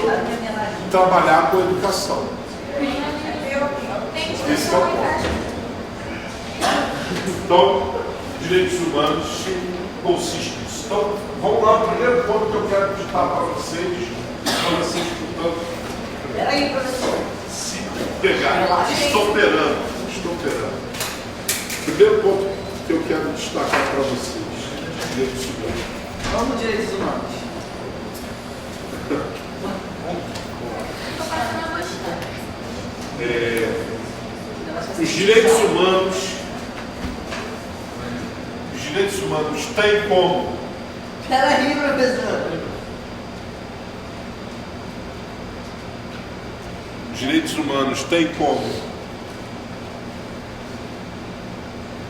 trabalhar com a educação. Esse é o ponto. Então, direitos humanos consiste nisso. Então, vamos lá, o primeiro ponto que eu quero digitar para vocês, portanto, Peraí, professor. se pegar. Estou operando. Primeiro ponto que eu quero destacar para vocês, direitos humanos. Vamos, direitos humanos. Os direitos humanos têm como? Peraí, professor. Os direitos humanos têm como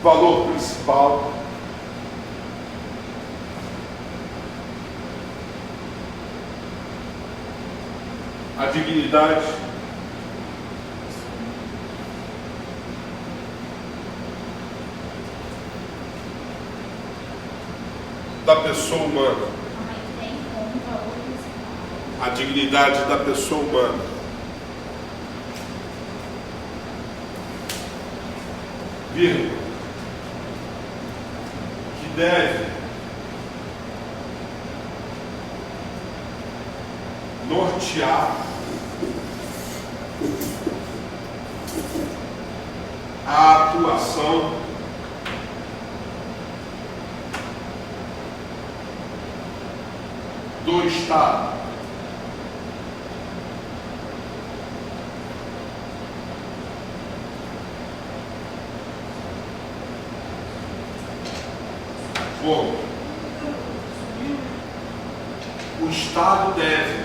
valor principal a dignidade, da pessoa humana, a dignidade da pessoa humana, vírgula, que deve nortear a atuação do Estado. Bom, o Estado deve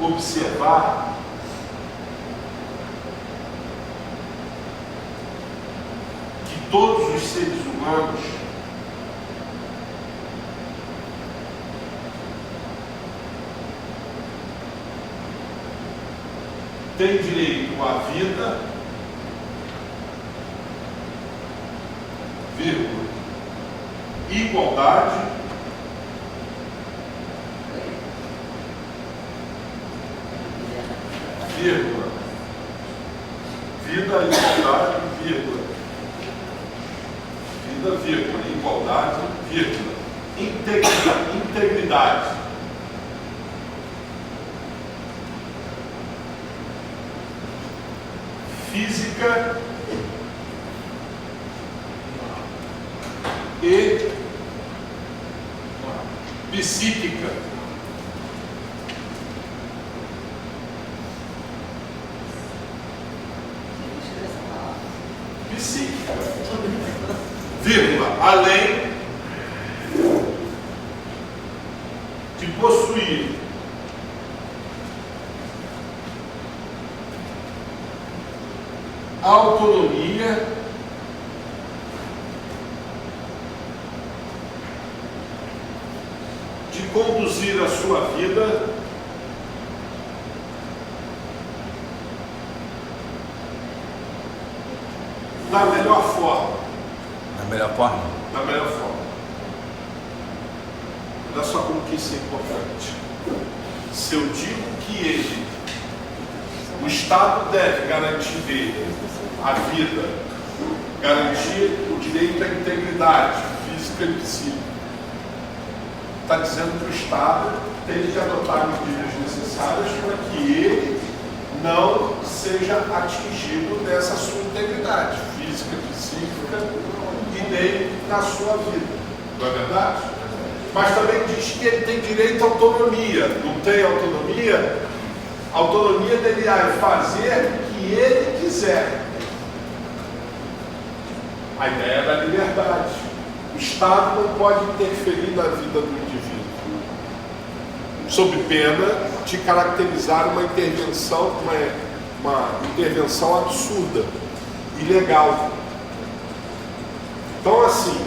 observar que todos os seres humanos tem direito à vida, vírgula, igualdade, vírgula, vida, igualdade, vírgula, vida, vírgula, igualdade, vírgula, integridade, física e psíquica. Psíquica, vírgula, além de possuir autonomia de conduzir a sua vida da melhor forma. Da melhor forma? Da melhor forma. Olha só como que isso é importante. Se eu digo que o Estado deve garantir dele a vida, garantir o direito à integridade física e psíquica, está dizendo que o Estado tem que adotar medidas necessárias para que ele não seja atingido nessa sua integridade física, psíquica e nem na sua vida. Não é verdade? Mas também diz que ele tem direito à autonomia. Não tem autonomia? A autonomia dele é fazer o que ele quiser. A ideia é da liberdade. O Estado não pode interferir na vida do indivíduo, sob pena de caracterizar uma intervenção, uma intervenção absurda, ilegal. Então, assim,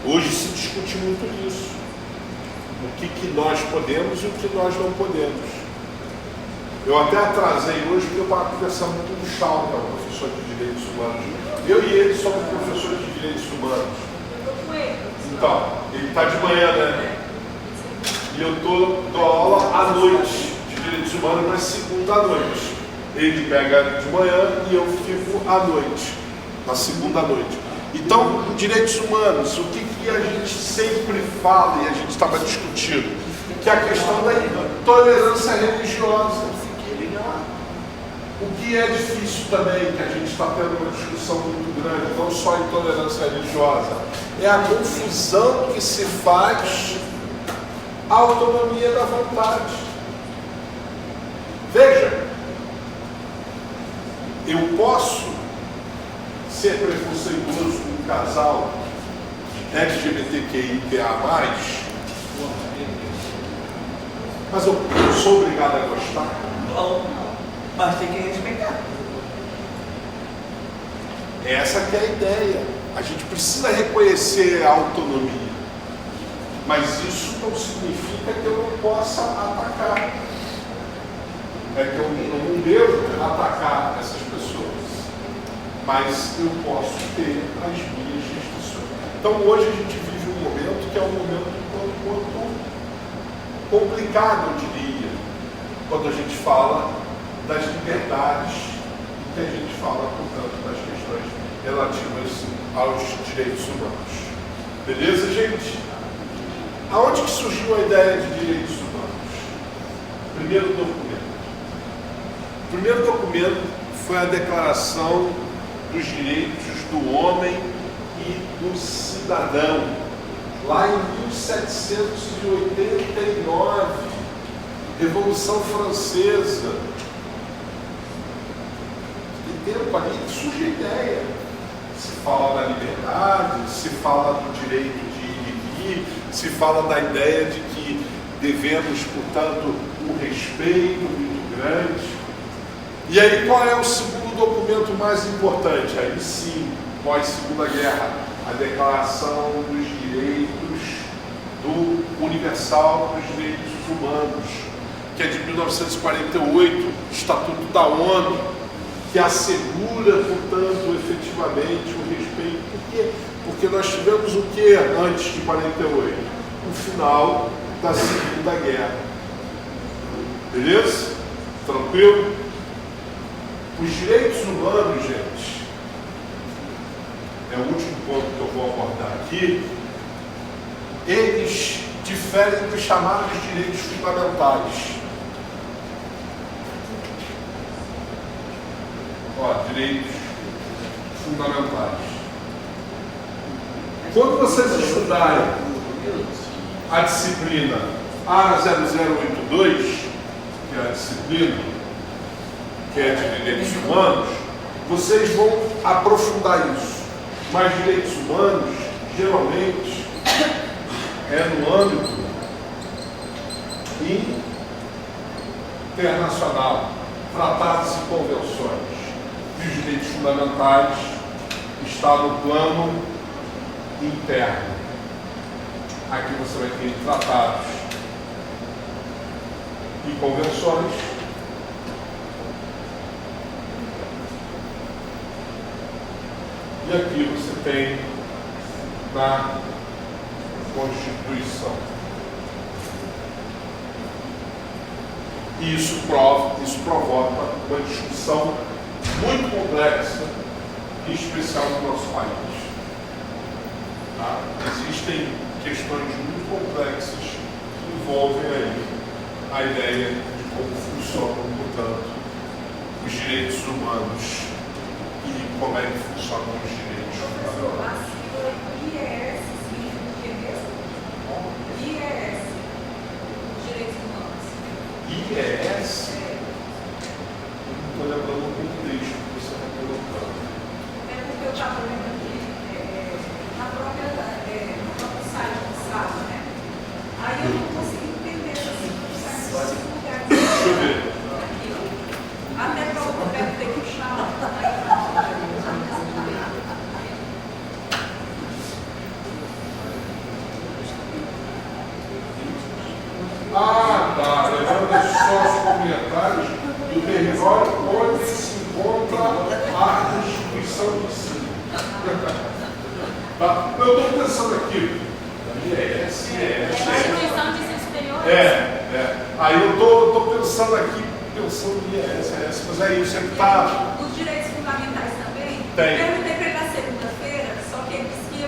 hoje se discute muito isso. O que nós podemos e o que nós não podemos. Eu até atrasei hoje porque eu estava conversando com o Chalca, que é um professor de Direitos Humanos. Eu e ele somos professores de Direitos Humanos. Então, ele está de manhã, né? E eu dou aula à noite de Direitos Humanos, mas segunda à noite. Ele pega de manhã e eu fico à noite, na segunda à noite. Então, em Direitos Humanos, o que a gente sempre fala e a gente estava discutindo? Que é a questão da intolerância religiosa. O que é difícil também, que a gente está tendo uma discussão muito grande, não só a intolerância religiosa, é a confusão que se faz a autonomia da vontade. Veja, eu posso ser preconceituoso com um casal LGBTQIA+, mas eu sou obrigado a gostar? Não. Mas tem que respeitar. Essa que é a ideia. A gente precisa reconhecer a autonomia. Mas isso não significa que eu não possa atacar. É que eu não devo atacar essas pessoas. Mas eu posso ter as minhas restrições. Então hoje a gente vive um momento que é um momento muito complicado, eu diria, quando a gente fala das liberdades, que a gente fala, portanto, das questões relativas aos direitos humanos. Beleza, gente? Aonde que surgiu a ideia de direitos humanos? Primeiro documento. O primeiro documento foi a Declaração dos Direitos do Homem e do Cidadão, lá em 1789, Revolução Francesa. Tempo ali surge a ideia. Se fala da liberdade, se fala do direito de ir e vir, se fala da ideia de que devemos, portanto, um respeito muito grande. E aí qual é o segundo documento mais importante? Aí sim, pós-Segunda Guerra, a Declaração dos Direitos do Universal dos Direitos Humanos, que é de 1948, Estatuto da ONU, que assegura, portanto, efetivamente o respeito. Por quê? Porque nós tivemos o que antes de 48? O final da Segunda Guerra. Beleza? Tranquilo? Os direitos humanos, gente, é o último ponto que eu vou abordar aqui, eles diferem dos chamados direitos fundamentais. Ó, direitos fundamentais. Quando vocês estudarem a disciplina A0082, que é a disciplina que é de direitos humanos, vocês vão aprofundar isso. Mas direitos humanos, geralmente, é no âmbito internacional, tratados e convenções. E os direitos fundamentais estão no plano interno. Aqui você vai ter tratados e convenções. E aqui você tem na Constituição. E isso provoca uma discussão muito complexa, em especial no nosso país. Tá? Existem questões muito complexas que envolvem aí a ideia de como funcionam, portanto, os direitos humanos e como é que funcionam os direitos fundamentais. IES significa o que mesmo? IES, direitos humanos. IES? Eu não estou lembrando o contexto que você está colocando. É porque eu estava vendo aqui no próprio site do Estado, né? Aí eu não consegui entender assim, certos lugares. Deixa eu ver. Aqui, ó. Até para o Roberto ter que puxar. Ah, tá. Levando só os comentários do território onde se encontra a instituição de ensino. Tá? Eu estou pensando aqui. IES. A instituição de ensino superior. Aí eu estou pensando aqui, pensando em IES, mas aí você está. Os direitos fundamentais também. Tem. Eu perguntei para ele na segunda-feira, só que ele disse que ia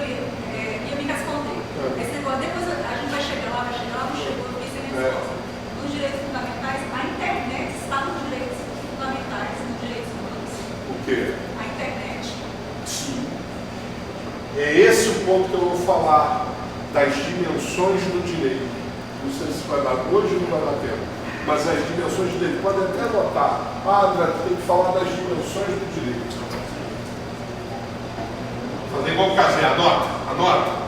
me responder. Esse negócio, depois a gente vai chegar lá, não chegou, eu fiz sem resposta. Nos direitos fundamentais, a internet está nos direitos fundamentais, nos direitos humanos. O quê? A internet. Sim. É esse o ponto que eu vou falar, das dimensões do direito. Não sei se vai dar hoje ou não vai dar tempo, mas as dimensões do direito, podem até anotar. Ah, André, tem que falar das dimensões do direito. Fazer igual o Casé, anota.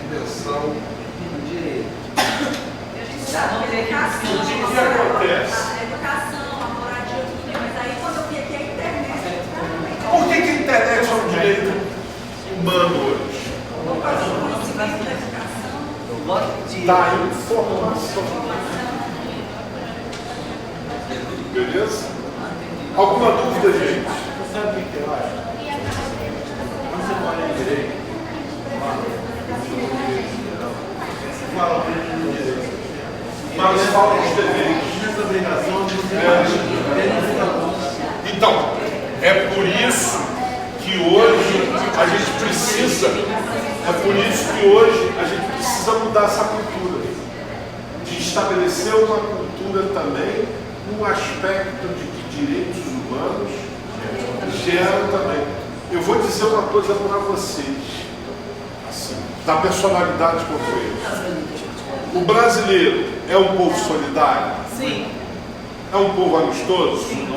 Dimensão do direito. E a gente sabe que a educação, O que acontece? a educação, a moradia, tudo, mas aí quando eu vi aqui a internet, Por que a internet é um direito humano hoje? por causa do conhecimento da educação, Eu gosto de. Da informação. Beleza? Alguma dúvida, gente? Você sabe o que eu acho? Quando você fala em direito, você fala de direito. Mas fala dos deveres. Essa obrigação de você Então, é por isso que hoje a gente precisa, mudar essa cultura, de estabelecer uma cultura também no aspecto de que direitos humanos geram também. Eu vou dizer uma coisa para vocês, assim, da personalidade que eu conheço. O brasileiro é um povo solidário? Sim. É um povo amistoso? Sim.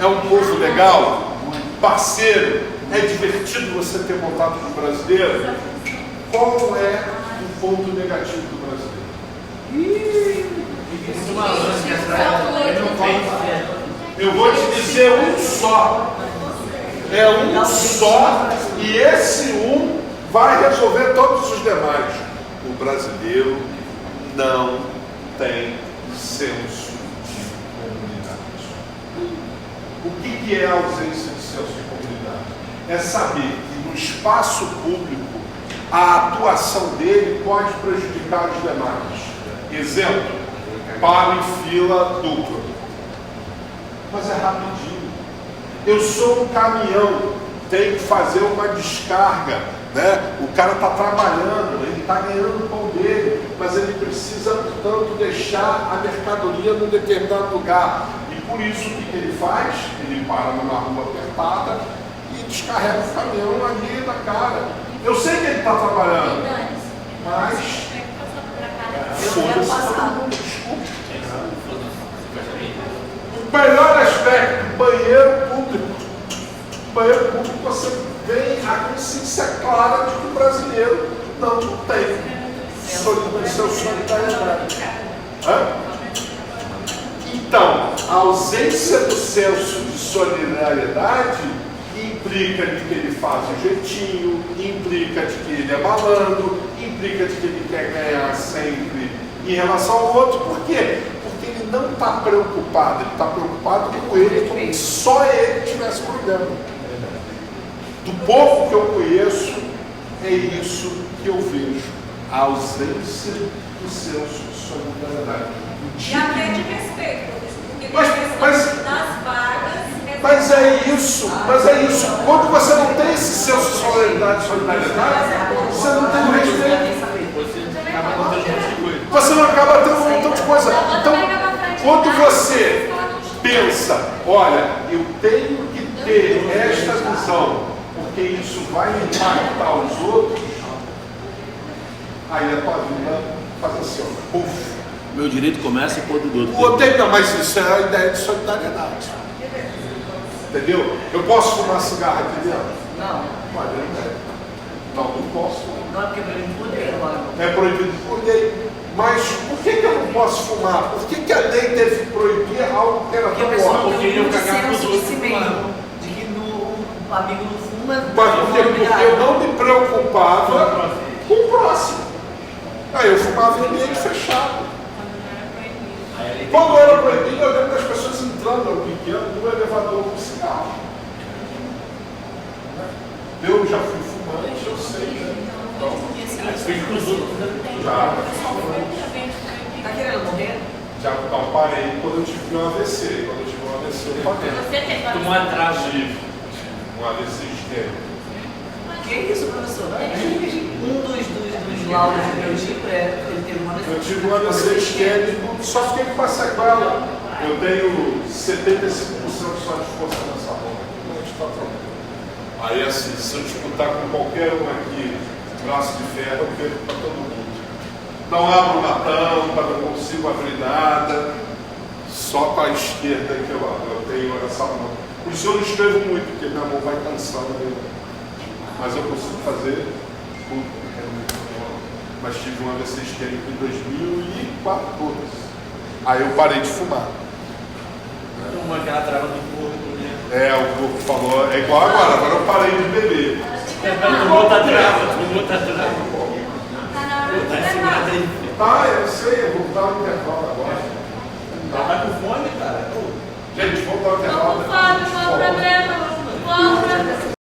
É um povo legal? Parceiro? É divertido você ter contato com o brasileiro? Qual é o ponto negativo do brasileiro? Eu vou te dizer um só. É um só, e esse um vai resolver todos os demais. O brasileiro não tem senso de comunidade. O que é a ausência de senso de comunidade? É saber que no espaço público a atuação dele pode prejudicar os demais. Exemplo, paro em fila dupla. Mas é rapidinho. Eu sou um caminhão, tenho que fazer uma descarga, né? O cara está trabalhando, ele está ganhando o pão dele, mas ele precisa, portanto, deixar a mercadoria num determinado lugar. E por isso, o que ele faz? Ele para numa rua apertada e descarrega o caminhão ali na cara. Eu sei que ele está trabalhando, mas foda-se todo mundo, desculpa. O melhor aspecto, banheiro público. Banheiro público, você vem a consciência clara de que o brasileiro não tem solidariedade. Então, a ausência do senso de solidariedade implica de que ele faz um jeitinho, implica de que ele é malandro, implica de que ele quer ganhar sempre em relação ao outro. Por quê? Porque ele não está preocupado, ele está preocupado com ele, como se só ele tivesse problema. Do pouco que eu conheço, é isso que eu vejo, a ausência do senso de solidariedade. E até de respeito, porque Mas- das vagas... Mas é isso. Quando você não tem esse senso de solidariedade, você não tem o respeito. Você não acaba tendo um montão de coisa. Então, quando você pensa, olha, eu tenho que ter esta visão, porque isso vai impactar os outros, aí a tua vida faz assim, ó, puf. Meu direito começa quando o outro. O outro tem, não, mas isso é a ideia de solidariedade. Entendeu? Eu posso fumar cigarro aqui dentro? Não. Pode, não, não posso. Não é porque é proibido por lei agora. É proibido por lei. Mas por que eu não posso fumar? Por que a lei teve que proibir algo que era Porque a tão pessoa bom? não tem muito cagar pros senso de outros si fumando. mesmo. De que o amigo não fuma. Mas por quê? Porque eu não me preocupava com o próximo. Aí eu fumava em ambiente fechado. Quando era proibido, eu lembro das pessoas entrando no pequeno no elevador com cigarro. Eu já fui fumante, eu sei. Né? Então, já. Tá querendo morrer? Já não, parei quando eu tive um AVC. Quando eu tive um AVC, eu parei. Você tem Tomou atraso. Tive um AVC externo. Que isso, professor? Um dos laudos do meu tipo é ele teve uma Eu tive um AVC isquêmico, só fiquei com uma sequela. Eu tenho 75% só de força nessa mão. Não está tranquilo. Aí assim, se eu disputar com qualquer um aqui, braço de ferro, eu perco para todo mundo. Não abro o tampa, não consigo abrir nada. Só com a esquerda que eu abro. Eu tenho essa mão. Por isso eu não escrevo muito, porque minha mão vai cansando. Mas eu consigo fazer tudo. Mas tive um AVC isquêmico em 2014. Aí eu parei de fumar. Tomou aquela trava do corpo, né? O corpo falou, é igual agora eu parei de beber. Tomou outra trava. Tá na hora de levar. Tá, eu sei, eu vou dar o intervalo agora. Tá com fome, cara? Gente, vamos dar o intervalo. Vamos, Fábio, qual o problema? Qual o problema?